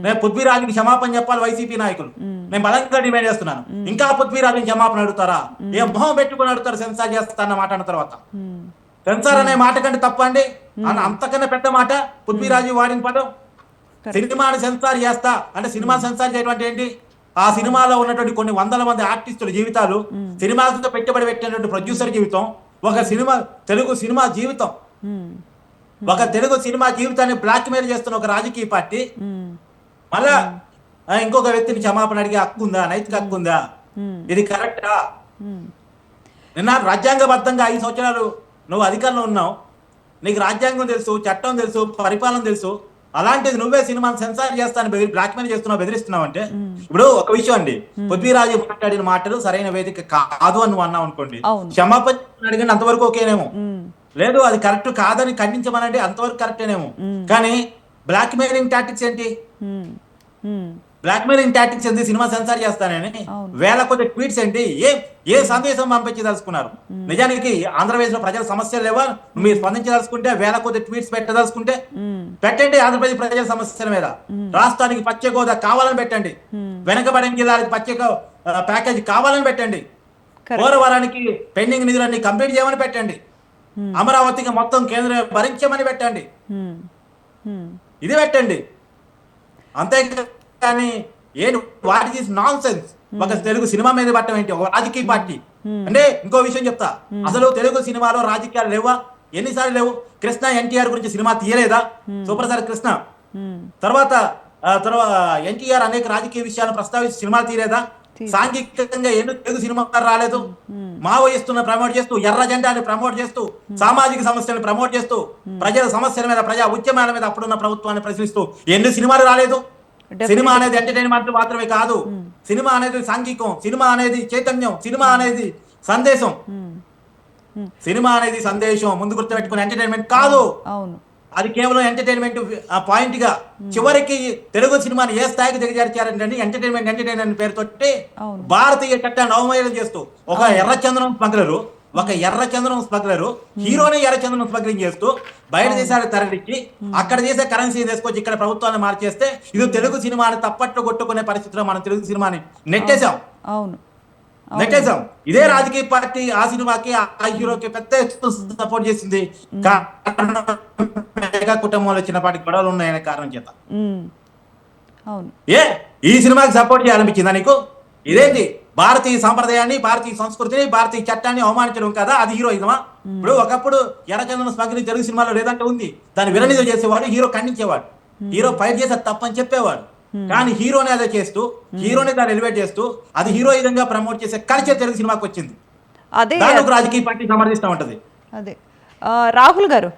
నేను పృథ్వీరాజుకి క్షమాపణ చెప్పాలి వైసీపీ నాయకులు. నేను బలంగా డిమాండ్ చేస్తున్నాను. ఇంకా పృథ్వీరాజుని క్షమాపణ అడుగుతారా? ఏం మొహం పెట్టుకుని అడుగుతారు సెన్సార్ చేస్తారన్న మాట అన్న తర్వాత? సెన్సార్ అనే మాట కంటే తప్పండి, అంతకన్నా పెద్ద మాట పృథ్వీరాజు వాడిన పదం. సినిమాని సెన్సార్ చేస్తా అంటే సినిమా సెన్సార్ చేయడం అంటే ఏంటి? ఆ సినిమాలో ఉన్నటువంటి కొన్ని వందల మంది ఆర్టిస్టుల జీవితాలు, సినిమాలతో పెట్టుబడి పెట్టినటువంటి ప్రొడ్యూసర్ జీవితం, ఒక తెలుగు సినిమా జీవితం, ఒక తెలుగు సినిమా జీవితాన్ని బ్లాక్ మెయిల్ చేస్తున్న ఒక రాజకీయ పార్టీ మళ్ళా ఇంకొక వ్యక్తిని క్షమాపణ అడిగే హక్కు ఉందా? నైతిక హక్కు ఉందా? ఇది కరెక్టా? నిన్న రాజ్యాంగబద్ధంగా 5 సంవత్సరాలు నువ్వు అధికారంలో ఉన్నావు, నీకు రాజ్యాంగం తెలుసు, చట్టం తెలుసు, పరిపాలన తెలుసు, అలాంటిది నువ్వే సినిమాను సెన్సార్ చేస్తాను బ్లాక్ మెయిల్ చేస్తున్నావు, బెదిరిస్తున్నావు అంటే. ఇప్పుడు ఒక విషయం అండి, పృథ్వీరాజు మాట్లాడిన మాటలు సరైన వేదిక కాదు అని నువ్వు అన్నావు అనుకోండి, క్షమాపణ అడిగండి, అంతవరకు ఓకేనేమో. లేదు అది కరెక్ట్ కాదని ఖండించమనండి, అంతవరకు కరెక్టేనేమో. కానీ బ్లాక్ మెయిలింగ్ టాక్టిక్స్ ఏంటి? బ్లాక్ మెయిలింగ్ టాక్టిక్స్ ఏంటి? సినిమా సెన్సార్ చేస్తానని వేల కొద్ది ట్వీట్స్ ఏంటి? ఏ సందేశం పంపించదలుచుకున్నారు? నిజానికి ఆంధ్రప్రదేశ్ లో ప్రజల సమస్యలు లేవా? మీరు స్పందించదలుచుకుంటే వేల కొద్ది ట్వీట్స్ పెట్టదలుచుకుంటే పెట్టండి. ఆంధ్రప్రదేశ్ ప్రజల సమస్యల మీద రాష్ట్రానికి ప్రత్యేక హోదా కావాలని పెట్టండి, వెనకబడిన జిల్లాలకు ప్రత్యేక ప్యాకేజ్ కావాలని పెట్టండి, పోలవరానికి పెండింగ్ నిధులన్నీ కంప్లీట్ చేయమని పెట్టండి, అమరావతికి మొత్తం కేంద్రం భరించమని పెట్టండి, ఇది పెట్టండి. అంతేకాని వాట్ ఈస్ నాన్ సెన్స్ ఒక తెలుగు సినిమా మీద పట్టడం ఏంటి? ఒక రాజకీయ పార్టీ అంటే. ఇంకో విషయం చెప్తా, అసలు తెలుగు సినిమాలో రాజకీయాలు లేవా? ఎన్నిసార్లు లేవు? కృష్ణ ఎన్టీఆర్ గురించి సినిమా తీయలేదా? సూపర్ స్టార్ కృష్ణ తర్వాత ఎన్టీఆర్ అనేక రాజకీయ విషయాలను ప్రస్తావించి సినిమాలు తీయలేదా? సాంఘికంగా ఎందుకు తెలుగు సినిమా రాలేదు? మావోయిస్టులను ప్రమోట్ చేస్తూ, ఎర్ర జెండాని ప్రమోట్ చేస్తూ, సామాజిక సమస్యలను ప్రమోట్ చేస్తూ, ప్రజల సమస్యల మీద, ప్రజా ఉద్యమాల మీద అప్పుడున్న ప్రభుత్వాన్ని ప్రశ్నిస్తూ ఎన్ని సినిమాలు రాలేదు? సినిమా అనేది ఎంటర్టైన్మెంట్ మాత్రమే కాదు, సినిమా అనేది సాంఘికం, సినిమా అనేది చైతన్యం, సినిమా అనేది సందేశం. సినిమా అనేది సందేశం ముందు గుర్తుపెట్టుకుని ఎంటర్టైన్మెంట్ కాదు. అది కేవలం ఎంటర్టైన్మెంట్ పాయింట్ గా చివరికి తెలుగు సినిమాని ఏ స్థాయికి దిగజార్చారంటే ఎంటర్టైన్మెంట్ పేరుతోటి భారతీయ చట్టాన్ని అవమేళనం చేస్తూ ఒక ఎర్రచందనం స్మగ్లరు హీరోని ఎర్రచందనం స్మగ్లింగ్ చేస్తూ బయట దేశాలకు తరలించి అక్కడ చేసే కరెన్సీ తీసుకొచ్చి ఇక్కడ ప్రభుత్వాన్ని మార్చేస్తే ఇది తెలుగు సినిమాని తప్పట్లు కొట్టుకునే పరిస్థితిలో మనం తెలుగు సినిమాని నెట్టేశాం. ఇదే రాజకీయ పార్టీ ఆ సినిమాకి ఆ హీరోకి పెద్ద సపోర్ట్ చేసింది. కుటుంబంలో చిన్నపాటి గొడవలు ఉన్నాయనే కారణం చేత ఈ సినిమాకి సపోర్ట్ చేయాలనిపించిందా నీకు? ఇదేంటి? భారతీయ సాంప్రదాయాన్ని, భారతీయ సంస్కృతిని, భారతీయ చట్టాన్ని అవమానించడం కదా అది హీరోయిజమా? ఇప్పుడు ఒకప్పుడు ఎర్రచందన స్మగ్లింగ్ తెలుగు సినిమాలో లేదంటే ఉంది, దాన్ని విరనిధులు చేసేవాడు, హీరో ఖండించేవాడు, హీరో ఫైట్ చేసి తప్పని చెప్పేవాడు. కానీ హీరోని అదే చేస్తూ, హీరోని దాన్ని ఎలివేట్ చేస్తూ, అది హీరోయిజం గా ప్రమోట్ చేసే కల్చర్ తెలుగు సినిమాకి వచ్చింది. అదే రాజకీయ పార్టీ సమర్థిస్తూ ఉంటది. అదే రాహుల్ గారు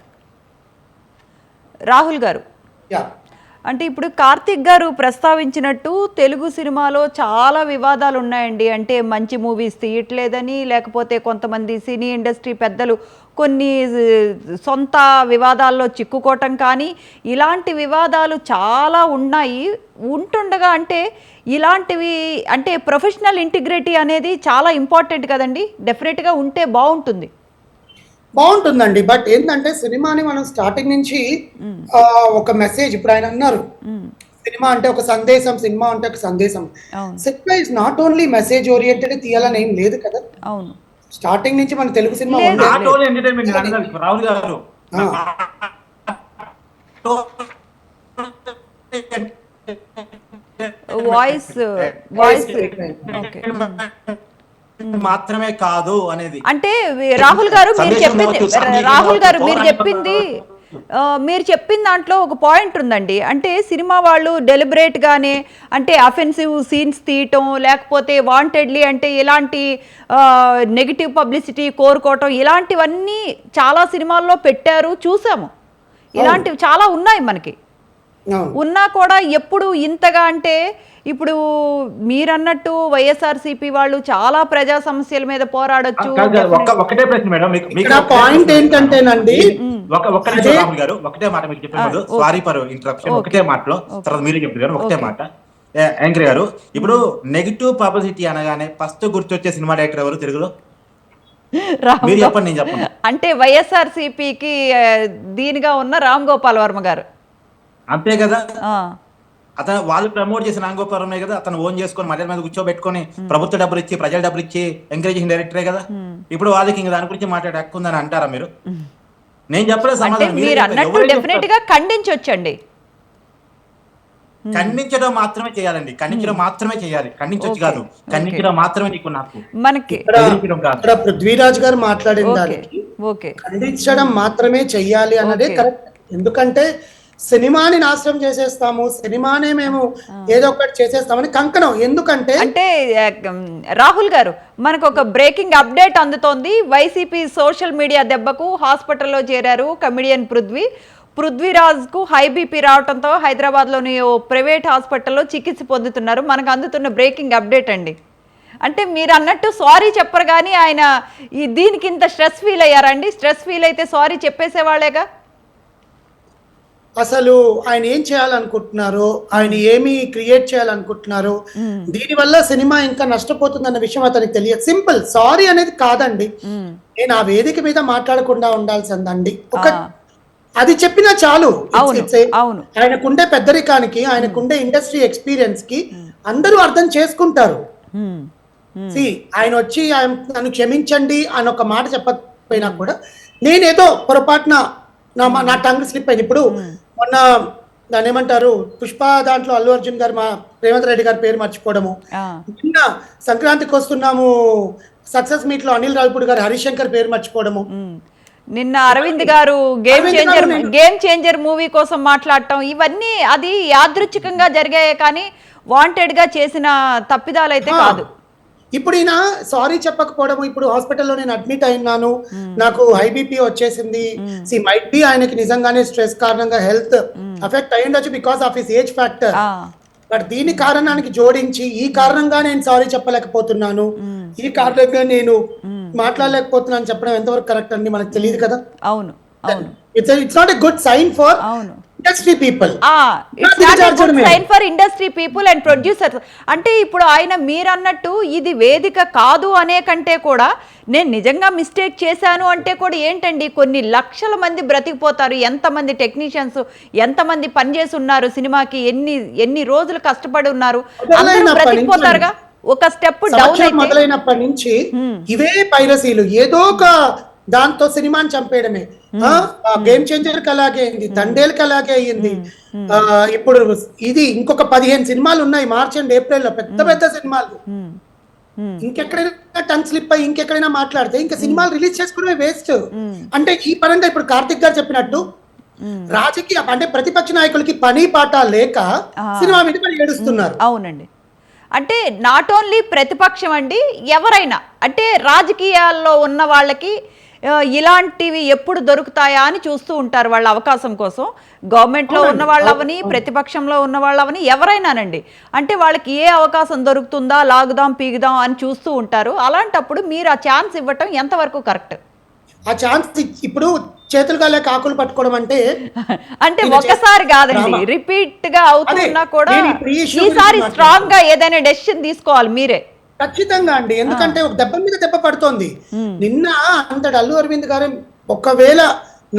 అంటే ఇప్పుడు కార్తిక్ గారు ప్రస్తావించినట్టు తెలుగు సినిమాలో చాలా వివాదాలు ఉన్నాయండి. అంటే మంచి మూవీస్ తీయట్లేదని, లేకపోతే కొంతమంది సినీ ఇండస్ట్రీ పెద్దలు కొన్ని సొంత వివాదాల్లో చిక్కుకోవటం కానీ, ఇలాంటి వివాదాలు చాలా ఉంటుండగా అంటే ఇలాంటివి అంటే ప్రొఫెషనల్ ఇంటిగ్రిటీ అనేది చాలా ఇంపార్టెంట్ కదండి. డెఫినెట్గా ఉంటే బాగుంటుందండి. బట్ ఏంటంటే సినిమాని మనం స్టార్టింగ్ నుంచి ఒక మెసేజ్, ఇప్పుడు ఆయన అన్నారు సినిమా అంటే ఒక సందేశం, సినిమా అంటే ఒక సందేశం. Cinema is not only message oriented తీయాలని ఏం లేదు కదా. స్టార్టింగ్ నుంచి మన తెలుగు సినిమా రాహుల్ గారు వాయిస్ మాత్రమే కాదు అనేది. అంటే రాహుల్ గారు మీరు చెప్పిన దాంట్లో ఒక పాయింట్ ఉందండి. అంటే సినిమా వాళ్ళు డెలిబరేట్ గానే అంటే అఫెన్సివ్ సీన్స్ తీయటం, లేకపోతే వాంటెడ్లీ అంటే ఇలాంటి నెగిటివ్ పబ్లిసిటీ కోరుకోవటం, ఇలాంటివన్నీ చాలా సినిమాల్లో పెట్టారు, చూసాము. ఇలాంటివి చాలా ఉన్నాయి మనకి. ఉన్నా కూడా ఎప్పుడు ఇంతగా అంటే ఇప్పుడు మీరన్నట్టు వైఎస్ఆర్సీపీ వాళ్ళు చాలా ప్రజా సమస్యల మీద పోరాడొచ్చు. ఒకటే ప్రశ్న మేడం, పాయింట్ ఏంటంటేనండి, రాహుల్ గారు ఒకటే మాట మీకు చెప్పే సారీ ఫర్ ఇంటరప్షన్, ఒకటే మాటలో తర్వాత మీరే చెప్తారు. ఒకటే మాట యాంకర్ గారు, ఇప్పుడు నెగిటివ్ పబ్లిసిటీ అనగానే ఫస్ట్ గుర్తొచ్చే సినిమా డైరెక్టర్ ఎవరు తెలుగులో? రామ్ మీరు చెప్పండి, నేను చెప్పను. అంటే వైఎస్ఆర్సీపీకి దీనిగా ఉన్న రామ్ గోపాల్ వర్మ గారు అంతే కదా. ఆ, అతను వాళ్ళు ప్రమోట్ చేసిన రాంగోపాలమే కదా, అతను ఓన్ చేసుకొని మధ్య మీద కూర్చోబెట్టుకొని ప్రభుత్వ డబ్బులు ఇచ్చి ప్రజల డబ్బులు ఇచ్చి ఎంకరేజింగ్ డైరెక్టరే కదా. ఇప్పుడు వాళ్ళకి ఇంక దాని గురించి మాట్లాడే హక్కు ఉందని అంటారా మీరు? నేను చెప్పలేదు అంటే సమాధానం. మీరు అన్నట్టు డెఫినెట్ గా ఖండించొచ్చండి. ఖండించడం మాత్రమే చేయాలండి, ఖండించడం మాత్రమే చేయాలి, ఖండించొచ్చు కాదు, ఖండించడం మాత్రమే నీకు నాకు. మనకి ఇక్కడ పృథ్వీరాజ్ గారు మాట్లాడిన దానికి ఓకే ఖండించడం మాత్రమే చెయ్యాలి అన్నదే కరెక్ట్. ఎందుకంటే సినిమాని నాశనం చేసేస్తాము, సినిమానే మేము ఏదో ఒకటి చేసేస్తామని కంకణం. ఎందుకంటే అంటే రాహుల్ గారు మనకు ఒక బ్రేకింగ్ అప్డేట్ అందుతోంది. వైసీపీ సోషల్ మీడియా దెబ్బకు హాస్పిటల్లో చేరారు కమిడియన్ పృథ్వీరాజ్కు హై బీపీ రావడంతో హైదరాబాద్లోని ఓ ప్రైవేట్ హాస్పిటల్లో చికిత్స పొందుతున్నారు. మనకు అందుతున్న బ్రేకింగ్ అప్డేట్ అండి. అంటే మీరు అన్నట్టు సారీ చెప్పరు కానీ ఆయన దీనికి ఇంత స్ట్రెస్ ఫీల్ అయ్యారండి? స్ట్రెస్ ఫీల్ అయితే సారీ చెప్పేసేవాళ్ళేగా. అసలు ఆయన ఏం చేయాలనుకుంటున్నారు, ఆయన ఏమి క్రియేట్ చేయాలనుకుంటున్నారు, దీనివల్ల సినిమా ఇంకా నష్టపోతుందన్న విషయం అతనికి తెలియదు. సింపుల్ సారీ అనేది కాదండి, నేను ఆ వేదిక మీద మాట్లాడకుండా ఉండాల్సిందండి. ఒక అది చెప్పినా చాలు. ఆయనకుండే పెద్దరికానికి, ఆయనకుండే ఇండస్ట్రీ ఎక్స్పీరియన్స్ కి అందరూ అర్థం చేసుకుంటారు. ఆయన వచ్చి నన్ను క్షమించండి అని ఒక మాట చెప్పకపోయినా కూడా నేనేదో పొరపాటున నా టంగ్ స్లిప్ అయింది. ఇప్పుడు మొన్న దాన్ని ఏమంటారు, పుష్ప దాంట్లో అల్లు అర్జున్ గారు మా రేవంత్ రెడ్డి గారి పేరు మర్చిపోవడము, నిన్న సంక్రాంతికి వస్తున్నాము సక్సెస్ మీట్ లో అనిల్ రావిపూడి గారు హరీష్ శంకర్ పేరు మర్చిపోవడము, నిన్న అరవింద్ గారు గేమ్ చేంజర్ మూవీ కోసం మాట్లాడటం, ఇవన్నీ అది యాదృచ్ఛికంగా జరిగాయే కానీ వాంటెడ్ గా చేసిన తప్పిదాలు అయితే కాదు. ఇప్పుడు ఈయన సారీ చెప్పకపోవడం, ఇప్పుడు హాస్పిటల్లో నేను అడ్మిట్ అయినాను, నాకు హై బీపీ వచ్చేసింది, మైట్ బి ఆయనకి నిజంగానే స్ట్రెస్ కారణంగా హెల్త్ అఫెక్ట్ అయ్యిండొచ్చు because of his age factor. But దీని కారణానికి జోడించి ఈ కారణంగా నేను సారీ చెప్పలేకపోతున్నాను, ఈ కారణంగా నేను మాట్లాడలేకపోతున్నాను చెప్పడం ఎంతవరకు కరెక్ట్ అండి? మనకు తెలియదు కదా. అవును, it's not a good sign for industry people. Sign for industry people and producers. అంటే ఇప్పుడు ఆయన మీరు అన్నట్టు ఇది వేదిక కాదు అనే కంటే కూడా నేను నిజంగా మిస్టేక్ చేశాను అంటే కూడా ఏంటండి, కొన్ని లక్షల మంది బ్రతికిపోతారు, ఎంతమంది టెక్నీషియన్స్ ఎంతమంది పనిచేసి ఉన్నారు సినిమాకి, ఎన్ని రోజులు కష్టపడి ఉన్నారు, అందరూ బ్రతికిపోతారుగా. ఒక స్టెప్ డౌన్ మొదలైనప్పటి నుంచి ఇవే పైరసీలు, ఏదో ఒక దాంతో సినిమాని చంపేయడమే. గేమ్ చేంజర్ కి అలాగే అయింది, తండేల్కి అలాగే అయ్యింది. ఇప్పుడు ఇది ఇంకొక 15 సినిమాలు ఉన్నాయి మార్చ్ అండ్ ఏప్రిల్ లో, పెద్ద పెద్ద సినిమాలు. ఇంకెక్కడైనా టంగ్ స్లిప్ అయ్యి ఇంకెక్కడైనా మాట్లాడితే ఇంకా సినిమాలు రిలీజ్ చేసుకోవడమే వేస్ట్. అంటే ఈ పరంగా ఇప్పుడు కార్తిక్ గారు చెప్పినట్టు రాజకీయ అంటే ప్రతిపక్ష నాయకులకి పని పాట లేక సినిమా మీద పని ఏడుస్తున్నారు. అవునండి. అంటే నాట్ ఓన్లీ ప్రతిపక్షం అండి, ఎవరైనా అంటే రాజకీయాల్లో ఉన్న వాళ్ళకి ఇలాంటివి ఎప్పుడు దొరుకుతాయా అని చూస్తూ ఉంటారు వాళ్ళ అవకాశం కోసం. గవర్నమెంట్లో ఉన్న వాళ్ళవని, ప్రతిపక్షంలో ఉన్న వాళ్ళవని, ఎవరైనానండి. అంటే వాళ్ళకి ఏ అవకాశం దొరుకుతుందా, లాగుదాం పీగుదాం అని చూస్తూ ఉంటారు. అలాంటప్పుడు మీరు ఆ ఛాన్స్ ఇవ్వటం ఎంతవరకు కరెక్ట్? ఆ ఛాన్స్ ఇప్పుడు చేతులు కాలే కాకులు పట్టుకోవడం అంటే ఒక్కసారి కాదండి, రిపీట్ గా అవుతున్నా కూడా ఈసారి స్ట్రాంగ్ గా ఏదైనా డెసిషన్ తీసుకోవాలి మీరే. ఖచ్చితంగా అండి, ఎందుకంటే ఒక దెబ్బ మీద దెబ్బ పడుతోంది. నిన్న అంతటి అల్లు అరవింద్ గారు ఒకవేళ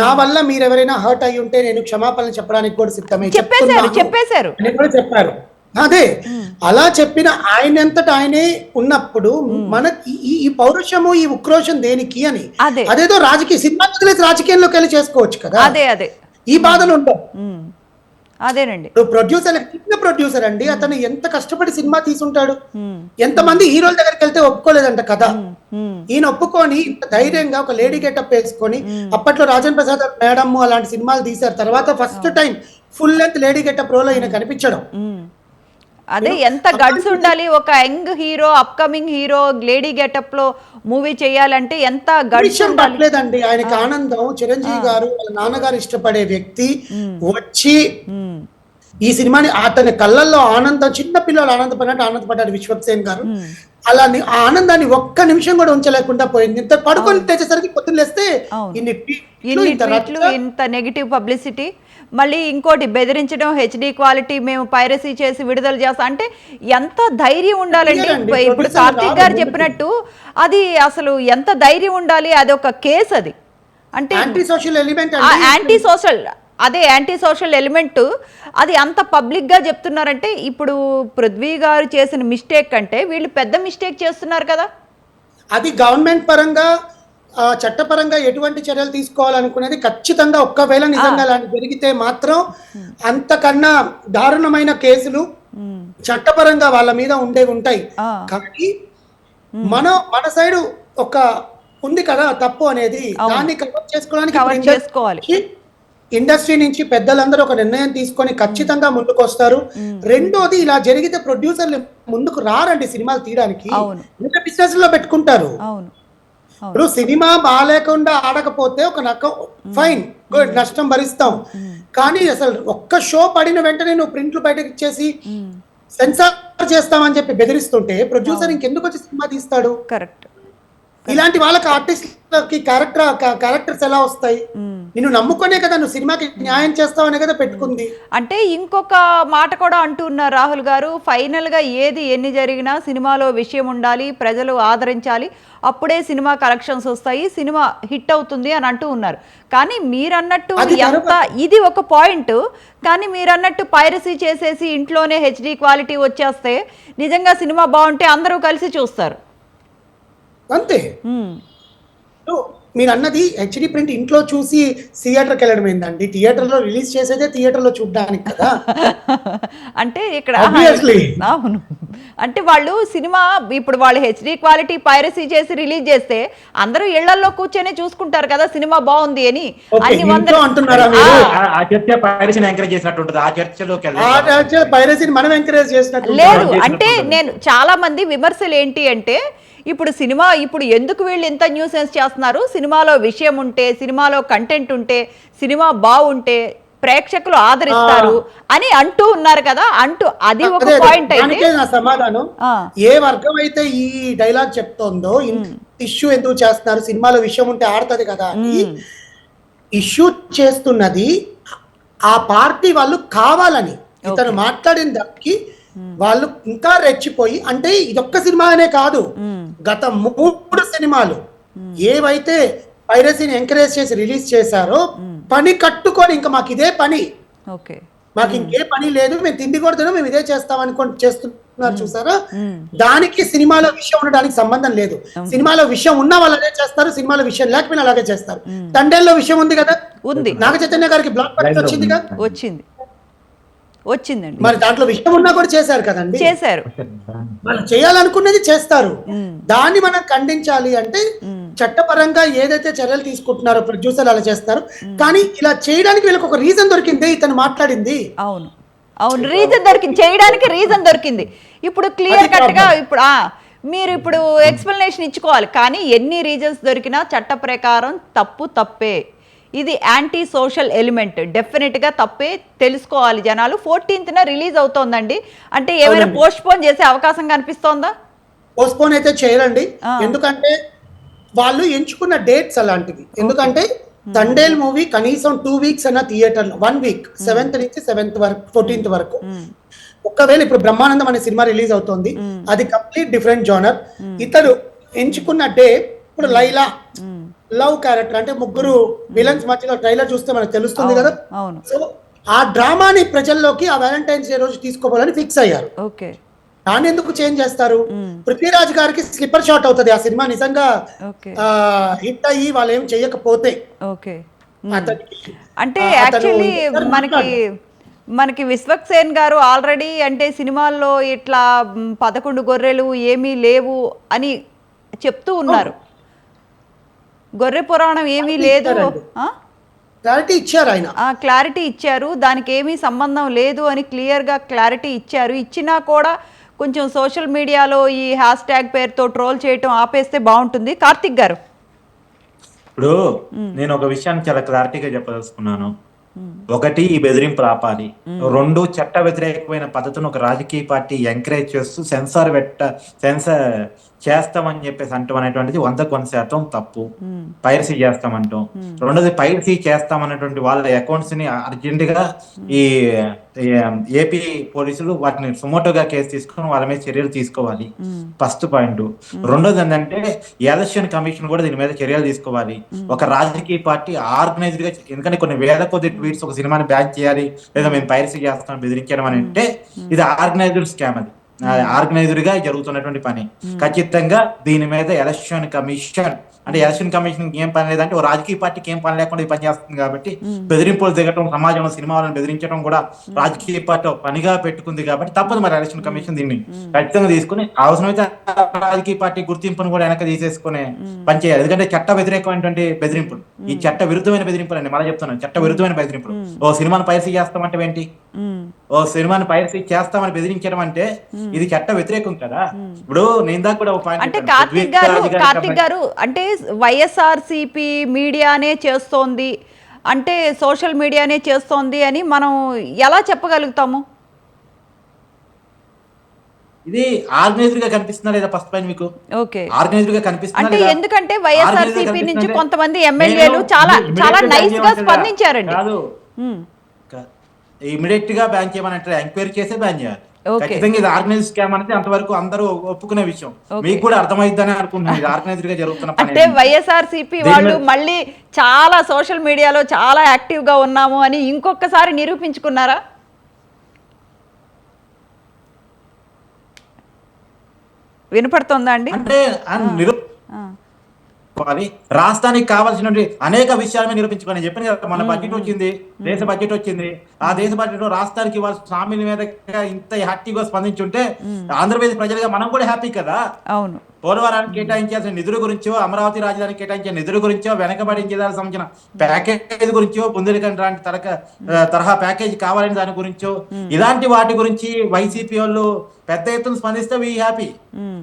నా వల్ల మీరు ఎవరైనా హర్ట్ అయి ఉంటే నేను క్షమాపణ చెప్పడానికి కూడా సిద్ధమే చెప్పేశారు. చెప్పారు. అదే అలా చెప్పిన ఆయనంతట ఆయనే ఉన్నప్పుడు మనకి ఈ పౌరుషము, ఈ ఉక్రోషం దేనికి అని, అదేదో రాజకీయ సినిమా వదిలేసి రాజకీయంలోకి వెళ్ళి చేసుకోవచ్చు కదా. అదే ఈ బాధలు ఉంటాయి. అదేనండి, ప్రొడ్యూసర్ చిన్న ప్రొడ్యూసర్ అండి, అతను ఎంత కష్టపడి సినిమా తీసుంటాడు. ఎంతమంది హీరోల దగ్గరికి వెళ్తే ఒప్పుకోలేదంట కదా, ఈయన ఒప్పుకొని ఇంత ధైర్యంగా ఒక లేడీ గెటప్ వేసుకొని, అప్పట్లో రాజన్ ప్రసాద్ మేడం అలాంటి సినిమాలు తీశారు, తర్వాత first time full length lady getup role ఈయన కనిపించడం. అదే ఎంత గడ్స్ ఉండాలి ఒక young hero, upcoming hero lady getup లో మూవీ చేయాలంటే ఎంత గడ్స్ ఉండాలి. ఆయనకి ఆనందం, చిరంజీవి గారు వాళ్ళ నాన్నగారు ఇష్టపడే వ్యక్తి వచ్చి ఈ సినిమాని అతని కళ్ళల్లో ఆనందం, చిన్న పిల్లలు ఆనందపడినట్టు ఆనందపడ్డాడు విశ్వక్సేన్ గారు. అలా ఆ ఆనందాన్ని ఒక్క నిమిషం కూడా ఉంచలేకుండా పోయింది. ఇంత పడుకొని తెచ్చేసరికి పొద్దున్న లేస్తే ఇంత నెగిటివ్ పబ్లిసిటీ. మళ్ళీ ఇంకోటి బెదిరించడం, హెచ్డి క్వాలిటీ మేము పైరసీ చేసి విడుదల చేస్తాం అంటే ఎంత ధైర్యం ఉండాలండి. లేదండి, ఇప్పుడు ప్రొడ్యూసర్ కార్తీక్ గారు రాదు చెప్పినట్టు అది అసలు ఎంత ధైర్యం ఉండాలి, అది ఒక కేసు అది. అంటే anti social element anti social element అది అంత పబ్లిక్గా చెప్తున్నారంటే ఇప్పుడు పృథ్వీ గారు చేసిన మిస్టేక్ అంటే వీళ్ళు పెద్ద మిస్టేక్ చేస్తున్నారు కదా. అది గవర్నమెంట్ పరంగా చట్టపరంగా ఎటువంటి చర్యలు తీసుకోవాలనుకునేది ఖచ్చితంగా ఒక్కవేళ నిజంగా అలాంటి జరిగితే మాత్రం అంతకన్నా దారుణమైన కేసులు చట్టపరంగా వాళ్ళ మీద ఉంటాయి. కానీ మన సైడ్ ఒక ఉంది కదా తప్పు అనేది, దాన్ని కవర్ చేసుకోవడానికి ఇండస్ట్రీ నుంచి పెద్దలందరూ ఒక నిర్ణయం తీసుకొని ఖచ్చితంగా ముందుకు వస్తారు. రెండోది ఇలా జరిగితే ప్రొడ్యూసర్లు ముందుకు రారండి సినిమాలు తీయడానికి, ఇంకా బిజినెస్ లో పెట్టుకుంటారు. ఇప్పుడు సినిమా బాగాలేకుండా ఆడకపోతే ఒక ఫైన్ గుడ్ నష్టం భరిస్తాం, కానీ అసలు ఒక్క షో పడిన వెంటనే నువ్వు ప్రింట్లు బయటకు ఇచ్చేసి సెన్సార్ చేస్తామని చెప్పి బెదిరిస్తుంటే ప్రొడ్యూసర్ ఇంకెందుకు వచ్చి సినిమా తీస్తాడు? కరెక్ట్. ఇలాంటి వాళ్ళకి ఆర్టిస్ట్లకి క్యారెక్టర్స్ ఎలా వస్తాయి? నిన్ను నమ్ముకునే కదా నువ్వు సినిమాకి న్యాయం చేస్తావనే కదా పెట్టుకుంది. అంటే ఇంకొక మాట కూడా అంటున్నారు రాహుల్ గారు, ఫైనల్గా ఎన్ని జరిగినా సినిమాలో విషయం ఉండాలి, ప్రజలు ఆదరించాలి, అప్పుడే సినిమా కలెక్షన్స్ వస్తాయి, సినిమా హిట్ అవుతుంది అని అంటూ ఉన్నారు. కానీ మీరన్నట్టు ఇది ఒక పాయింట్, కానీ మీరన్నట్టు పైరసీ చేసేసి ఇంట్లోనే హెచ్డి క్వాలిటీ వచ్చేస్తే నిజంగా సినిమా బాగుంటే అందరూ కలిసి చూస్తారు అంతే. మీరు అన్నది హెచ్డి ప్రింట్ ఇంట్లో చూసి థియేటర్కి వెళ్ళడం ఏందండి? థియేటర్లో రిలీజ్ చేసేదే థియేటర్లో చూడడానికి కదా. అంటే ఇక్కడ అవును, అంటే వాళ్ళు సినిమా ఇప్పుడు వాళ్ళు హెచ్డి క్వాలిటీ పైరసీ చేసి రిలీజ్ చేస్తే అందరూ ఇళ్లలో కూర్చొని చూసుకుంటారు కదా సినిమా బాగుంది అని. లేదు అంటే నేను చాలా మంది విమర్శలు ఏంటి అంటే ఇప్పుడు సినిమా ఎందుకు వీళ్ళు ఇంత న్యూసెన్స్ చేస్తున్నారు, సినిమాలో విషయం ఉంటే, సినిమాలో కంటెంట్ ఉంటే, సినిమా బాగుంటే ప్రేక్షకులు ఆదరిస్తారు అని అంటూ ఉన్నారు కదా. అది ఒక పాయింట్ అయితే నా సమాధానం, ఏ వర్గం అయితే ఈ డైలాగ్ చెప్తోందో ఇష్యూ ఎందుకు చేస్తున్నారు, సినిమాలో విషయం ఉంటే ఆడుతుంది కదా అని ఇష్యూ చేస్తున్నది ఆ పార్టీ వాళ్ళు కావాలని. ఇతను మాట్లాడిన దానికి వాళ్ళు ఇంకా రెచ్చిపోయి, అంటే ఇదొక్క సినిమానే కాదు, గత 3 సినిమాలు ఏవైతే పైరసీని ఎంకరేజ్ చేసి రిలీజ్ చేశారో పని కట్టుకొని ఇంకా మాకు ఇదే పని, మాకు ఇంకే పని లేదు, మేము తిండి కొడుతున్నాం, మేము ఇదే చేస్తాం అనుకోని చేస్తున్నారు చూసారా. దానికి సినిమాలో విషయం ఉండడానికి సంబంధం లేదు. సినిమాలో విషయం ఉన్న వాళ్ళు అదే చేస్తారు, సినిమాలో విషయం లేకపోయినా అలాగే చేస్తారు. తండేల్లో విషయం ఉంది కదా, ఉంది. నాగ చైతన్య గారికి బ్లాక్ బస్టర్ వచ్చింది కదా, వచ్చిందండి. మరి దాంట్లో విషయం ఉన్నా కూడా చేశారు కదండి, చేశారు. మనం చేయాలనుకున్నది చేస్తారు. దాన్ని మనం ఖండించాలి అంటే చట్టపరంగా ఏదైతే చర్యలు తీసుకుంటున్నారో ప్రొడ్యూసర్ అలా చేస్తారు. కానీ ఇలా చేయడానికి వీళ్ళకి ఒక రీజన్ దొరికింది, ఇతను మాట్లాడింది. అవును రీజన్ దొరికింది, చేయడానికి రీజన్ దొరికింది. ఇప్పుడు క్లియర్ కట్ గా మీరు ఇప్పుడు ఎక్స్ప్లెనేషన్ ఇచ్చుకోవాలి. కానీ ఎన్ని రీజన్స్ దొరికినా చట్ట ప్రకారం తప్పే. ఇది యాంటీ సోషల్ ఎలిమెంట్, డెఫినెట్గా తప్పే, తెలుసుకోవాలి జనాలు. 14th రిలీజ్ అవుతోందండి, అంటే ఏమైనా పోస్ట్ పోన్ చేసే అవకాశం కనిపిస్తోందా? పోస్ట్ పోన్ అయితే చేయరండి, ఎందుకంటే వాళ్ళు ఎంచుకున్న డేట్స్ అలాంటివి. ఎందుకంటే తండేల్ మూవీ కనీసం 2 వీక్స్ అన్న థియేటర్, 1 వీక్ 7th నుంచి 7th వరకు 14th వరకు. ఒకవేళ ఇప్పుడు బ్రహ్మానందం అనే సినిమా రిలీజ్ అవుతోంది, అది కంప్లీట్ డిఫరెంట్ జోనర్. ఇతడు ఎంచుకున్న డే ఇప్పుడు లైలా లవ్ క్యారెక్టర్, అంటే ముగ్గురు విలన్స్ మధ్యలో ట్రైలర్ చూస్తే మనకు తెలుస్తుంది కదా. సో ఆ డ్రామాని ప్రజల్లోకి ఆ వ్యాలంటైన్స్ డే రోజు తీసుకోవాలని ఫిక్స్ అయ్యారు. దాన్ని ఎందుకు చేంజ్ చేస్తారు? పృథ్వీరాజ్ గారికి స్లిప్పర్ షాట్ అవుతుంది ఆ సినిమా నిజంగా హిట్ అయ్యి వాళ్ళు ఏం చెయ్యకపోతే. అంటే యాక్చువల్లీ మనకి విశ్వక్సేన్ గారు ఆల్రెడీ అంటే సినిమాల్లో ఇట్లా 11 గొర్రెలు ఏమీ లేవు అని చెప్తూ ఉన్నారు. గొర్రె పురాణం ఏమీ లేదు, క్లారిటీ ఇచ్చారు, దానికి ఏమీ సంబంధం లేదు అని క్లియర్గా క్లారిటీ ఇచ్చారు. ఇచ్చినా కూడా కొంచెం సోషల్ మీడియాలో ఈ హ్యాష్ ట్యాగ్ పేరుతో ట్రోల్ చేయటం ఆపేస్తే బాగుంటుంది. కార్తిక్ గారు, ఇప్పుడు నేను ఒక విషయాన్ని చాలా క్లారిటీగా చెప్పదలుచుకున్నాను. ఒకటి, ఈ బెదిరింపు ఆపాలి. 2, చట్ట వ్యతిరేకమైన పద్ధతిని ఒక రాజకీయ పార్టీ ఎంకరేజ్ చేస్తూ చేస్తామని చెప్పేసి అంటాం అనేటువంటిది 100% తప్పు. పైరసీ చేస్తామంటాం. రెండోది పైరసీ చేస్తామన్నటువంటి వాళ్ళ అకౌంట్స్ ని అర్జెంట్ గా ఈ ఏపీ పోలీసులు వాటిని సుమోటోగా కేసు తీసుకుని వాళ్ళ మీద చర్యలు తీసుకోవాలి. First point. రెండోది ఏంటంటే ఎలక్షన్ కమిషన్ కూడా దీని మీద చర్యలు తీసుకోవాలి. ఒక రాజకీయ పార్టీ ఆర్గనైజ్డ్ గా, ఎందుకంటే కొన్ని వేల కొద్ది ట్వీట్స్ ఒక సినిమాని బ్యాన్ చేయాలి లేదా మేము పైరసీ చేస్తాం బెదిరించడం అని అంటే ఇది ఆర్గనైజ్డ్ స్కామ్. అది ఆర్గనైజ్డ్ గా జరుగుతున్నటువంటి పని. ఖచ్చితంగా దీని మీద ఎలక్షన్ కమిషన్, అంటే ఎలక్షన్ కమిషన్ ఏం పని లేదంటే ఓ రాజకీయ పార్టీకి ఏం పని లేకుండా ఈ పని చేస్తుంది కాబట్టి బెదిరింపులు దిగటం, సమాజంలో సినిమాలను బెదిరించడం కూడా రాజకీయ పార్టీ పనిగా పెట్టుకుంది కాబట్టి తప్పదు మరి ఎలక్షన్ కమిషన్ దీన్ని ఖచ్చితంగా తీసుకుని అవసరమైతే రాజకీయ పార్టీ గుర్తింపును కూడా వెనక తీసేసుకునే పని చేయాలి. ఎందుకంటే చట్ట వ్యతిరేకమైనటువంటి బెదిరింపులు, ఈ చట్ట విరుద్ధమైన బెదిరింపులు అండి. మళ్ళీ చెప్తున్నాను, చట్ట విరుద్ధమైన బెదిరింపులు. ఓ సినిమాను పైరసీ చేస్తామంటే ఏంటి? ఓ సినిమాని పైరసీ చేస్తామని బెదిరించడం అంటే ఇది చట్ట వ్యతిరేకం కదా. ఇప్పుడు నేను దాకా కూడా అంటే కార్తిక్ గారు అంటే వైఎస్ఆర్సీపీ మీడియానే చేస్తోంది అంటే సోషల్ మీడియానే చేస్తోంది అని మనం ఎలా చెప్పగలుగుతాము? ఇది ఆర్గనైజ్డ్ గా కనిపిస్తుందా లేదా ఫస్ట్ పాయింట్ మీకు? ఓకే, ఆర్గనైజ్డ్ గా కనిపిస్తుందా అంటే లేదా? ఎందుకంటే వైఎస్ఆర్సీపీ నుంచి కొంతమంది ఎమ్మెల్యేలు చాలా నైస్ గా స్పందించారండి. కాదు, ఇమిడియట్ గా బ్యాన్ చేయమని అంటే ఎంక్వైరీ చేసే బ్యాన్ చేయాలి. ఖచ్చితంగా ఇది ఆర్గనైజ్ స్కామ్ అనేది అంతవరకు అందరూ ఒప్పుకునే విషయం. మీకు కూడా అర్థమైందని అనుకుంటున్నాను. ఇది ఆర్గనైజ్డ్ గా జరుగుతున్న పని. అంటే వైఎస్ఆర్సీపీ వాళ్ళు మళ్ళీ చాలా సోషల్ మీడియాలో చాలా యాక్టివ్ గా ఉన్నాము అని ఇంకొకసారి నిరూపించుకున్నారా? వినపడుతుందా అండి? అంటే రాష్ట్రానికి కావాల్సిన అనేక విషయాలను నిరూపించుకొని చెప్పిన మన బడ్జెట్ వచ్చింది, దేశ బడ్జెట్ వచ్చింది. ఆ దేశ బడ్జెట్ లో రాష్ట్రానికి ఇవ్వాల్సిన హామీల మీద ఇంత హ్యాపీగా స్పందించుంటే ఆంధ్రప్రదేశ్ ప్రజలుగా మనం కూడా హ్యాపీ కదా. అవును, పోలవరానికి కేటాయించాల్సిన నిధుల గురించో, అమరావతి రాజధానికి కేటాయించిన నిధుల గురించో, వెనకబడిన జిల్లాలకు సంబంధించిన ప్యాకేజ్ గురించో, బుందేలఖండ్ లాంటి తరహా ప్యాకేజ్ కావాలని దాని గురించో, ఇలాంటి వాటి గురించి వైసీపీ వాళ్ళు పెద్ద ఎత్తున స్పందిస్తే వీ హ్యాపీ.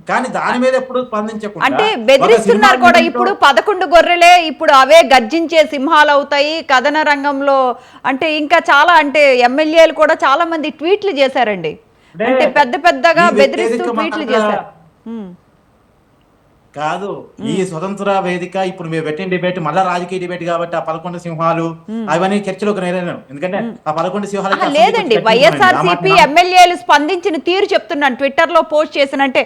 కానీ దాని మీద ఎప్పుడు స్పందించకుండా అంటే బెదిరిస్తున్నారు కూడా. ఇప్పుడు 11 గొర్రెలే ఇప్పుడు అవే గర్జించే సింహాలు అవుతాయి కథన రంగంలో. అంటే ఇంకా చాలా, అంటే ఎమ్మెల్యేలు కూడా చాలా మంది ట్వీట్లు చేశారండి. అంటే పెద్దగా బెదిరిస్తూ ట్వీట్లు చేశారు. కాదు, ఈ స్వతంత్ర వేదిక ఇప్పుడు మీరు పెట్టిన డిబేట్ మళ్ళా రాజకీయ డిబేట్ కాబట్టి ఆ 11 సింహాలు అవన్నీ చర్చలోకి నేరేను. ఎందుకంటే ఆ 11 సింహాలు లేదండి, వైఎస్ఆర్సీపీ ఎమ్మెల్యేలు స్పందించిన తీరు చెప్తున్నాను. ట్విట్టర్ లో పోస్ట్ చేసినంటే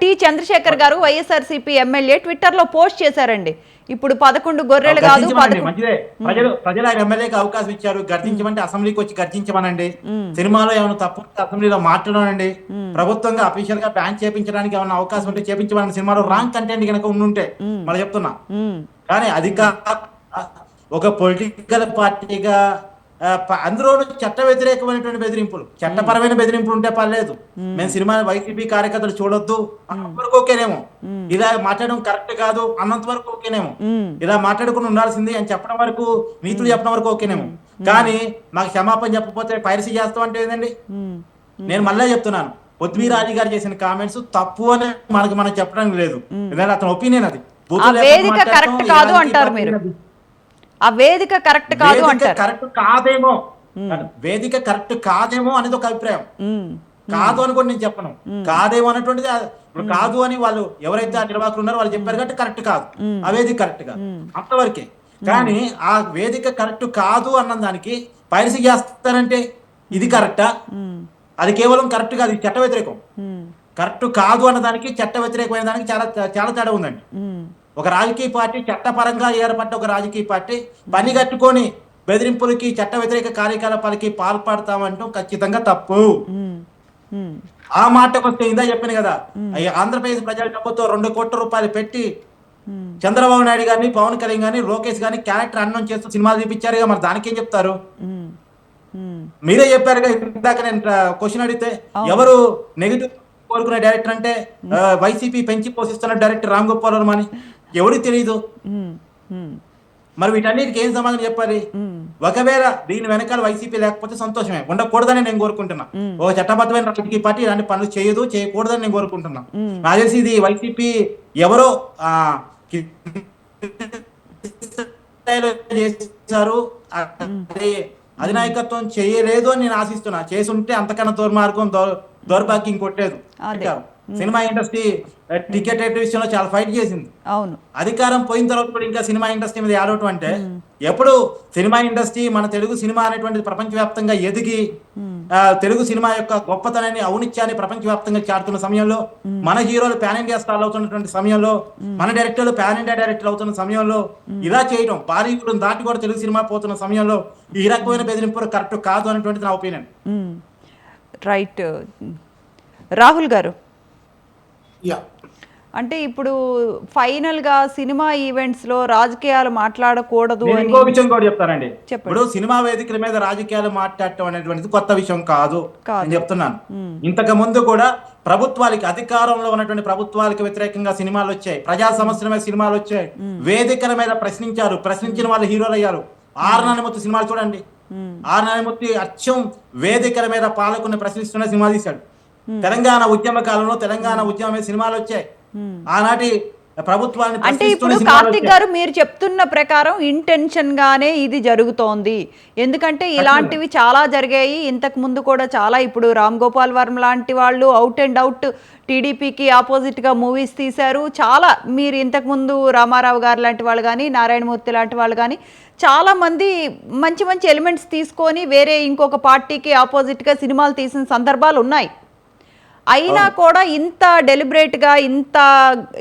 టి చంద్రశేఖర్ గారు వైఎస్ఆర్సీపీ ఎమ్మెల్యే ట్విట్టర్ లో పోస్ట్ చేశారండి. ఇప్పుడు 11 గొర్రెలు కాదు, మంచిదే. ప్రజలు ఆయన ఎమ్మెల్యేకి అవకాశం ఇచ్చారు. గర్జించమంటే అసెంబ్లీకి వచ్చి గర్జించమనండి. సినిమాలో ఏమైనా తప్పు అసెంబ్లీలో మాట్లాడనండి. ప్రభుత్వంగా అఫీషియల్ గా బ్యాన్ చేయించడానికి ఏమైనా అవకాశం ఉంటే చేపించమని. సినిమాలో రాంగ్ కంటెంట్ కనుక ఉండుంటే మళ్ళీ చెప్తున్నా. కానీ అది ఒక పొలిటికల్ పార్టీగా అందులో చట్ట వ్యతిరేకమైనటువంటి బెదిరింపులు, చట్టపరమైన బెదిరింపులు ఉంటే పర్లేదు. మేము సినిమా వైసీపీ కార్యకర్తలు చూడొద్దు అన్నంతవరకు ఓకేనేమో. ఇలా మాట్లాడడం కరెక్ట్ కాదు అన్నంత వరకు ఓకేనేమో. ఇలా మాట్లాడుకుని ఉండాల్సింది అని చెప్పడం వరకు, నీతులు చెప్పడం వరకు ఓకేనేమో. కానీ మాకు క్షమాపణ చెప్పకపోతే పైరసీ చేస్తాం అంటే ఏంటండి? నేను మళ్ళీ చెప్తున్నాను, పొద్దుమీ రాజు గారు చేసిన కామెంట్స్ తప్పు అని మనం చెప్పడం లేదు. ఎందుకంటే అతని ఒపీనియన్ అది. వేదిక కరెక్ట్ కాదు అంటారు మీరు. ఆ వేదిక కరెక్ట్ కాదు అంటారు. కరెక్ట్ కాదేమో, వేదిక కరెక్ట్ కాదేమో అనేది ఒక అభిప్రాయం. కాదు అని కూడా నేను చెప్పను. కాదేమో అనేటువంటిది కాదు అని వాళ్ళు ఎవరైతే ఆ నిర్వాహకులు ఉన్నారో వాళ్ళు చెప్పారు కాబట్టి కరెక్ట్ కాదు, ఆ వేదిక కరెక్ట్ కాదు అంతవరకే. కానీ ఆ వేదిక కరెక్ట్ కాదు అన్న దానికి పైరసీ చేస్తారంటే ఇది కరెక్టా? అది కేవలం కరెక్ట్ కాదు, ఇది చట్ట వ్యతిరేకం. కరెక్ట్ కాదు అన్న దానికి చట్ట వ్యతిరేకమైన దానికి చాలా చాలా తేడా ఉందండి. ఒక రాజకీయ పార్టీ, చట్టపరంగా ఏర్పడ్డ ఒక రాజకీయ పార్టీ పని కట్టుకొని బెదిరింపులకి, చట్ట వ్యతిరేక కార్యకలాపాలకి పాల్పడతామంటాం ఖచ్చితంగా తప్పు. ఆ మాటకు వస్తే ఇందా చెప్పాను కదా, ఆంధ్రప్రదేశ్ ప్రజల డబ్బుతో 2 కోట్ల రూపాయలు పెట్టి చంద్రబాబు నాయుడు గారిని, పవన్ కళ్యాణ్ గారిని, లోకేష్ గారిని క్యారెక్టర్ అన్నం చేస్తూ సినిమాలు చూపించారుగా. మరి దానికి ఏం చెప్తారు? మీరే చెప్పారుగా ఇందాక నేను క్వశ్చన్ అడిగితే, ఎవరు నెగిటివ్ కోరుకునే డైరెక్టర్ అంటే వైసీపీ పెంచి పోషిస్తున్న డైరెక్టర్ రామ్ గోపాల్ వర్మ అని ఎవరికి తెలియదు. మరి వీటన్నిటికి ఏం సమాధానం చెప్పాలి? ఒకవేళ దీని వెనకాల వైసీపీ లేకపోతే సంతోషమే, ఉండకూడదని నేను కోరుకుంటున్నా. ఒక చట్టబద్ధమైన రాజకీయ పార్టీ ఇలాంటి పనులు చేయకూడదని నేను కోరుకుంటున్నా. నాకు తెలిసి ఇది వైసీపీ ఎవరో చేశారు, అధినాయకత్వం చేయలేదు అని నేను ఆశిస్తున్నా. చేసుంటే అంతకన్నా దుర్మార్గం, దౌర్భాగ్యం కొట్టేది. సినిమా ఇండస్ట్రీ టికెట్ రేట్ విషయంలో చాలా ఫైట్ చేసింది. అవును. అధికారం పోయిన తర్వాత కూడా ఇంకా సినిమా ఇండస్ట్రీ మీద ఆడవటం అంటే ఎప్పుడు సినిమా ఇండస్ట్రీ మన తెలుగు సినిమా అనేటువంటిది ప్రపంచవ్యాప్తంగా ఎదిగి తెలుగు సినిమా యొక్క గొప్పతనాన్ని ఔనిత్యాన్ని ప్రపంచవ్యాప్తంగా చాటుతున్న సమయంలో, మన హీరోలు పాన్ ఇండియా స్టార్లు అవుతున్నటువంటి సమయంలో, మన డైరెక్టర్లు పాన్ ఇండియా డైరెక్టర్లు అవుతున్న సమయంలో ఇలా చేయడం బాలీవుడ్ దాటి కూడా తెలుగు సినిమా పోతున్న సమయంలో ఈ రకమైన బెదిరింపులు కరెక్ట్ కాదు అనేటువంటిది నా ఒపీనియన్. రైట్. రాహుల్ గారు, యా అంటే ఇప్పుడు ఫైనల్గా సినిమా ఈవెంట్స్లో రాజకీయాలు మాట్లాడకూడదు నేను అని ఇంకో విషయం కూడా చెప్తానండి. చెప్పండి. ఇప్పుడు సినిమా వేదికల మీద రాజకీయాలు మాట్లాడటం అనేటువంటిది కొత్త విషయం కాదు. నేను చెప్తున్నాను, ఇంతకు ముందు కూడా ప్రభుత్వాలకి, అధికారంలో ఉన్నటువంటి ప్రభుత్వాలకు వ్యతిరేకంగా సినిమాలు వచ్చాయి, ప్రజా సమస్యల మీద సినిమాలు వచ్చాయి, వేదికల మీద ప్రశ్నించారు, ప్రశ్నించిన వాళ్ళు హీరోలు అయ్యారు. ఆర్ నారాయణమూర్తి సినిమాలు చూడండి, ఆర్ నారాయణమూర్తి అచ్చం వేదికల మీద పాలకుని ప్రశ్నిస్తున్న సినిమా తీశాడు. తెలంగాణ ఉద్యమ కాలంలో తెలంగాణ ఉద్యమ మీద సినిమాలు వచ్చాయి, ఆనాటి ప్రభుత్వాన్ని అంటే ఇప్పుడు కార్తిక్ గారు మీరు చెప్తున్న ప్రకారం ఇంటెన్షన్ గానే ఇది జరుగుతోంది. ఎందుకంటే ఇలాంటివి చాలా జరిగాయి ఇంతకు ముందు కూడా చాలా. ఇప్పుడు రామ్ గోపాల్ వర్మ లాంటి వాళ్ళు అవుట్ అండ్ అవుట్ టీడీపీకి ఆపోజిట్ గా మూవీస్ తీశారు. చాలా మీరు ఇంతకు ముందు రామారావు గారు లాంటి వాళ్ళు కానీ, నారాయణమూర్తి లాంటి వాళ్ళు కానీ చాలా మంది మంచి మంచి ఎలిమెంట్స్ తీసుకొని వేరే ఇంకొక పార్టీకి ఆపోజిట్ గా సినిమాలు తీసిన సందర్భాలు ఉన్నాయి. అయినా కూడా ఇంత డెలిబరేట్గా, ఇంత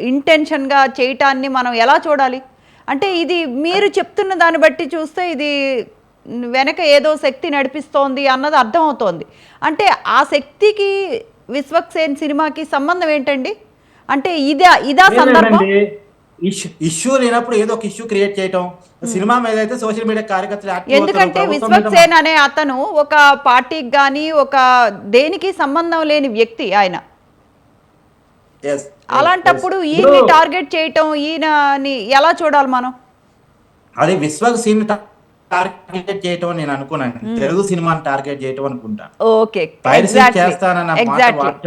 ఇంటెన్షన్గా చేయటాన్ని మనం ఎలా చూడాలి? అంటే ఇది మీరు చెప్తున్న దాన్ని బట్టి చూస్తే ఇది వెనక ఏదో శక్తి నడిపిస్తోంది అన్నది అర్థమవుతోంది. అంటే ఆ శక్తికి విశ్వక్సేన్ సినిమాకి సంబంధం ఏంటండి? అంటే ఇదా సందర్భం? ఇష్యూ లేనప్పుడు ఏదో ఒక ఇష్యూ క్రియేట్ చేయటం, సినిమా మీద అయితే సోషల్ మీడియా కార్యకర్తలు. ఎందుకంటే విశ్వక్సేన్ అనే అతను ఒక పార్టీకి కానీ ఒక దేనికి సంబంధం లేని వ్యక్తి ఆయన. అలాంటప్పుడు ఈయన్ని టార్గెట్ చేయటం, ఈయనని ఎలా చూడాలి మనం? అది విశ్వక్సేన్ టార్గెట్ చేయటం నేను అనుకున్నాను, తెలుగు సినిమాని టార్గెట్ చేయటం అనుకుంటా. Okay,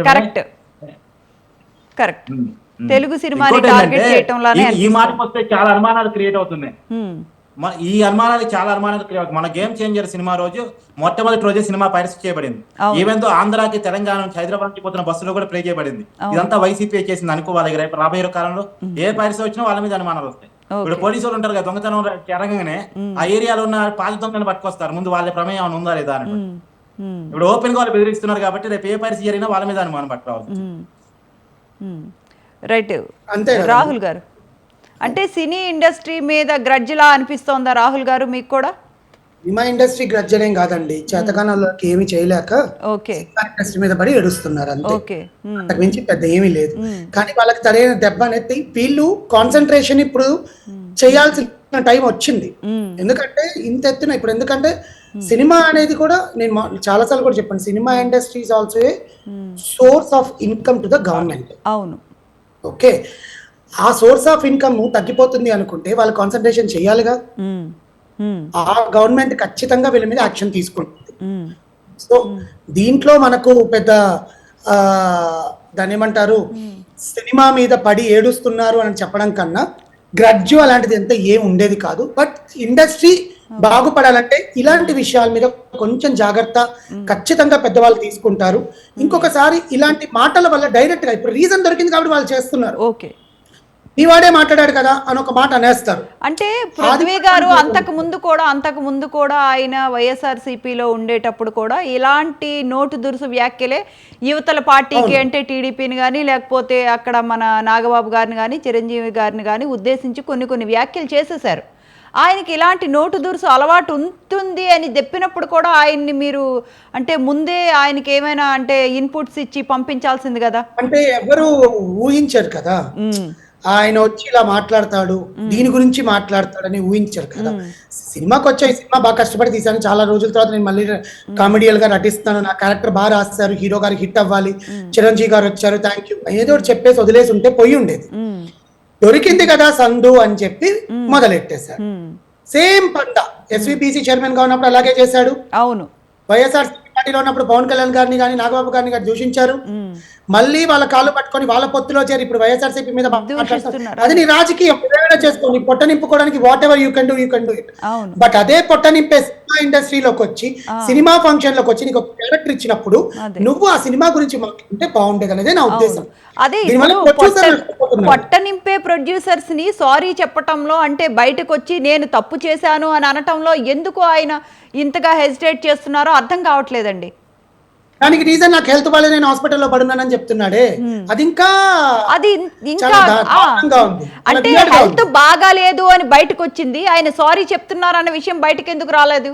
correct correct. తెలుగు సినిమాని టార్గెట్ చేయటంలానే ఈ మాటకు వస్తే చాలా అనుమానాలు క్రియేట్ అవుతున్నాయి. ఈ అనుమానాలు చాలా అనుమానాలు క్రియేట్ అవుతుంది. మన గేమ్ చేంజర్ సినిమా రోజు మొట్టమొదటి రోజే సినిమా పైరసీ చేయబడింది. ఈవెన్ తో ఆంధ్రాకి, తెలంగాణ నుంచి హైదరాబాద్ నుంచి పోతున్న బస్సులో కూడా ప్లే చేయబడింది. ఇదంతా వైసీపీ చేసింది అనుకోవాలి. రాబోయే కాలంలో ఏ పైరసీ వచ్చినా వాళ్ళ మీద అనుమానాలు వస్తాయి. ఇప్పుడు పోలీసులు ఉంటారు కదా, దొంగతనం జరగగానే ఆ ఏరియాలో ఉన్న పాత దొంగలను పట్టుకొస్తారు, ముందు వాళ్ళ ప్రమేయం ఉందా లేదా అని. ఇప్పుడు ఓపెన్ గా వాళ్ళు బెదిరిస్తున్నారు కాబట్టి రేపు ఏ పైరసీ జరిగినా వాళ్ళ మీద అనుమానం పట్టుకోవాలి. రైట్. రాహుల్ గారు, అంటే సినీ ఇండస్ట్రీ మీద గ్రడ్జిలా అనిపిస్తోందా రాహుల్ గారు మీకు కూడా? సినిమా ఇండస్ట్రీ గ్రడ్జనేం కాదండి, చేతకాలంలోకి ఏమి చేయలేక ఇండస్ట్రీ మీద పడి ఏడుస్తున్నారు అంతే, అంతకు మించి పెద్ద ఏమీ లేదు. కానీ వాళ్ళకి సరైన దెబ్బ అనేది వీళ్ళు కాన్సన్ట్రేషన్ ఇప్పుడు చేయాల్సిన టైం వచ్చింది. ఎందుకంటే ఇంత ఎత్తున ఇప్పుడు, ఎందుకంటే సినిమా అనేది కూడా నేను చాలాసార్లు కూడా చెప్పాను, cinema industry is also a source of income to the government. అవును, ఓకే. ఆ సోర్స్ ఆఫ్ ఇన్కమ్ తగ్గిపోతుంది అనుకుంటే వాళ్ళు కాన్సన్ట్రేషన్ చేయాలిగా. ఆ గవర్నమెంట్ ఖచ్చితంగా వీళ్ళ మీద యాక్షన్ తీసుకుంటుంది. సో దీంట్లో మనకు పెద్ద దాని ఏమంటారు, సినిమా మీద పడి ఏడుస్తున్నారు అని చెప్పడం కన్నా గ్రడ్జు అలాంటిది ఎంత ఏం ఉండేది కాదు. బట్ ఇండస్ట్రీ బాగుపడాలంటే ఇలాంటి విషయాల మీద కొంచెం జాగ్రత్త ఖచ్చితంగా పెద్దవాళ్ళు తీసుకుంటారు. ఇంకొకసారి ఇలాంటి మాటల వల్ల డైరెక్ట్ గా ఇప్పుడు రీజన్ దొరికింది కాబట్టి వాళ్ళు చేస్తున్నారు. ఓకే, ఈ వాడే మాట్లాడాడు కదా అని ఒక మాట అనేస్తారు. అంటే పృథ్వీ గారు అంతకు ముందు కూడా ఆయన వైఎస్ఆర్సీపీలో ఉండేటప్పుడు కూడా ఇలాంటి నోటు దురుసు వ్యాఖ్యలే యువతల పార్టీకి, అంటే టీడీపీని కానీ లేకపోతే అక్కడ మన నాగబాబు గారిని కానీ చిరంజీవి గారిని కానీ ఉద్దేశించి కొన్ని వ్యాఖ్యలు చేసేశారు. ఆయనకి ఇలాంటి నోటు దురుసు అలవాటు ఉంటుంది అని చెప్పినప్పుడు కూడా ఆయన్ని మీరు అంటే ముందే ఆయనకి ఏమైనా అంటే ఇన్పుట్స్ ఇచ్చి పంపించాల్సింది కదా. అంటే ఎవరు ఊహించారు కదా ఆయన వచ్చి ఇలా మాట్లాడతాడు, దీని గురించి మాట్లాడతాడని ఊహించారు కదా. సినిమాకి వచ్చాయి, సినిమా బాగా కష్టపడి తీశాను, చాలా రోజుల తర్వాత నేను మళ్ళీ కామెడియల్ గా నటిస్తాను, నా క్యారెక్టర్ బాగా రాస్తారు, హీరో గారికి హిట్ అవ్వాలి, చిరంజీవి గారు వచ్చారు థ్యాంక్ యూ ఏదో చెప్పేసి వదిలేసి ఉంటే పోయి ఉండేది. దొరికింది కదా సందు అని చెప్పి మొదలెట్టేశాడు. సేమ్ పంట ఎస్విపిసి చైర్మన్ గా ఉన్నప్పుడు అలాగే చేశాడు. అవును, వైఎస్ఆర్ పార్టీలో ఉన్నప్పుడు పవన్ కళ్యాణ్ గారిని కానీ నాగబాబు గారిని కానీ దూషించారు. మళ్ళీ వాళ్ళ కాళ్ళు పట్టుకొని వాళ్ళ పొత్తులో చేరి ఇప్పుడు వైఎస్ఆర్సీపీ మీద మాట్లాడుతున్నారు. అది నీ రాజకీయం, ఏదైనా చేసుకో, నీ పొట్ట నింపుకోవడానికి whatever you can do it. But అదే పొట్ట నింపే సినిమా ఇండస్ట్రీలోకి వచ్చి సినిమా ఫంక్షన్ లోకి వచ్చి నీకు ఒక క్యారెక్టర్ ఇచ్చినప్పుడు అదే. నువ్వు ఆ సినిమా గురించి మాట్లాడుతుంటే బాగుండేది అనేది నా ఉద్దేశం. అదే దీనివల్ల ఇప్పుడు producer నష్టపోతున్నారు. పొట్ట నింపే ప్రొడ్యూసర్స్ ని సారీ చెప్పటంలో అంటే బయటకు వచ్చి నేను తప్పు చేశాను అని అనటంలో ఎందుకు ఆయన ఇంతగా హెసిటేట్ చేస్తున్నారో అర్థం కావట్లేదండి. దానికి రీజన్ నాకు హెల్త్ బాగాలేదు నేను హాస్పిటల్లో పడున్నానని చెప్తున్నాడే, అది ఇంకా అది ఇంకా చాలా దారుణంగా ఉంది. చాలా అంటే weird గా హెల్త్ ఉంది. బాగాలేదు అని బయటకు వచ్చింది, ఆయన సారీ చెప్తున్నారు అన్న విషయం బయటకు ఎందుకు రాలేదు?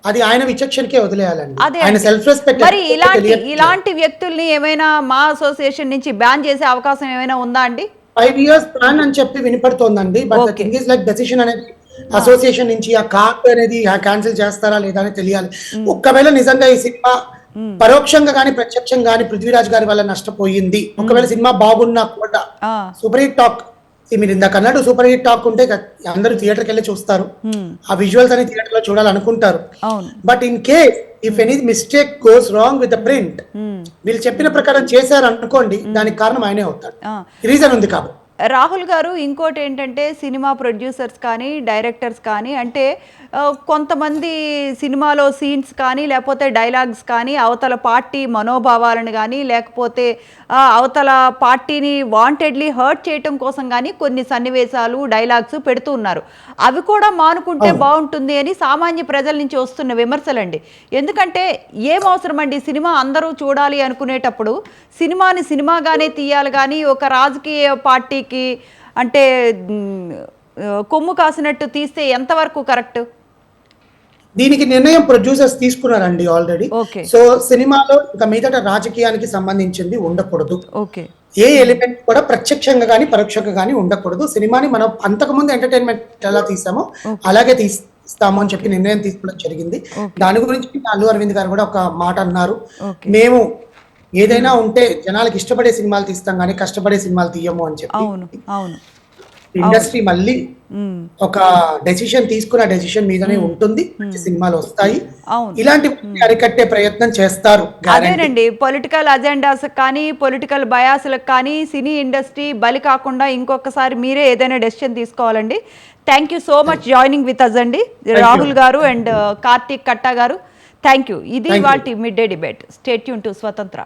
అది ఆయన విచక్షణకే వదిలేయాలండి. అదే ఆయన అండి. సెల్ఫ్ రెస్పెక్ట్ మరి ఇలాంటి వ్యక్తుల్ని ఏమైనా మా అసోసియేషన్ నుంచి బ్యాన్ చేసే అవకాశం ఏమైనా ఉందా అండి? 5 years ప్లాన్ అని చెప్పి వినపడుతోందండి. But the Okay. Thing is like decision అనేది అసోసియేషన్ నుంచి ఆ కార్డ్ అనేది క్యాన్సిల్ చేస్తారా లేదా అని తెలియాలి. ఒకవేళ నిజంగా ఈ సినిమా పరోక్షంగా కానీ ప్రత్యక్షంగా కానీ పృథ్వీరాజ్ గారి వల్ల నష్టపోయింది, ఒకవేళ సినిమా బాగున్నా కూడా ఆ, సూపర్ హిట్ టాక్, మీరు ఇందాక అన్నట్టు సూపర్ హిట్ టాక్ ఉంటే అందరూ థియేటర్కి వెళ్ళి చూస్తారు, ఆ విజువల్స్ అని థియేటర్ లో చూడాలనుకుంటారు. అవును. But in case if any mistake goes wrong with the print, వీళ్ళు చెప్పిన ప్రకారం చేశారు అనుకోండి, దానికి కారణం ఆయనే అవుతాడు. ఆ. రీజన్ ఉంది కాబట్టి. రాహుల్ గారు, ఇంకోటి ఏంటంటే సినిమా ప్రొడ్యూసర్స్ కానీ డైరెక్టర్స్ కానీ అంటే కొంతమంది సినిమాలో సీన్స్ కానీ లేకపోతే డైలాగ్స్ కానీ అవతల పార్టీ మనోభావాలను కానీ లేకపోతే అవతల పార్టీని వాంటెడ్లీ హర్ట్ చేయటం కోసం కానీ కొన్ని సన్నివేశాలు డైలాగ్స్ పెడుతూ ఉన్నారు. అవి కూడా మానుకుంటే బాగుంటుంది అని సామాన్య ప్రజల నుంచి వస్తున్న విమర్శలండి. ఎందుకంటే ఏం అవసరం అండి, సినిమా అందరూ చూడాలి అనుకునేటప్పుడు సినిమాని సినిమాగానే తీయాలి కానీ ఒక రాజకీయ పార్టీకి అంటే కొమ్ము కాసినట్టు తీస్తే ఎంతవరకు కరెక్ట్? దీనికి నిర్ణయం ప్రొడ్యూసర్స్ తీసుకున్నారండి ఆల్రెడీ. Okay. సో సినిమాలో ఇంకా మీదట రాజకీయానికి సంబంధించింది ఉండకూడదు. ఓకే. ఏ ఎలిమెంట్ కూడా ప్రత్యక్షంగా కానీ పరోక్షంగా కానీ ఉండకూడదు. సినిమాని మనం అంతకుముందు ఎంటర్టైన్మెంట్ ఎలా తీసామో అలాగే తీస్తాము అని చెప్పి నిర్ణయం తీసుకోవడం జరిగింది. దాని గురించి అల్లు అరవింద్ గారు కూడా ఒక మాట అన్నారు, మేము ఏదైనా ఉంటే జనాలకు ఇష్టపడే సినిమాలు తీస్తాం కానీ కష్టపడే సినిమాలు తీయము అని చెప్పి. అవును, అవును. ఇండస్ట్రీ మళ్ళీ ఒక డెసిషన్ తీసుకున్న డెసిషన్ మీదనే ఉంటుంది, సినిమాలు వస్తాయి, అవును. ఇలాంటి అరికట్టే ప్రయత్నం చేస్తారు. అదేనండి, పొలిటికల్ అజెండాస్ కానీ పొలిటికల్ బయాస్లకు కానీ సినీ ఇండస్ట్రీ బలి కాకుండా ఇంకొకసారి మీరే ఏదైనా డెసిషన్ తీసుకోవాలండి. Thank you so much joining with us అండి, Rahul garu and Karthik Katta garu. Thank you. ఇది వాటి midday debate. Stay tune to స్వతంత్ర.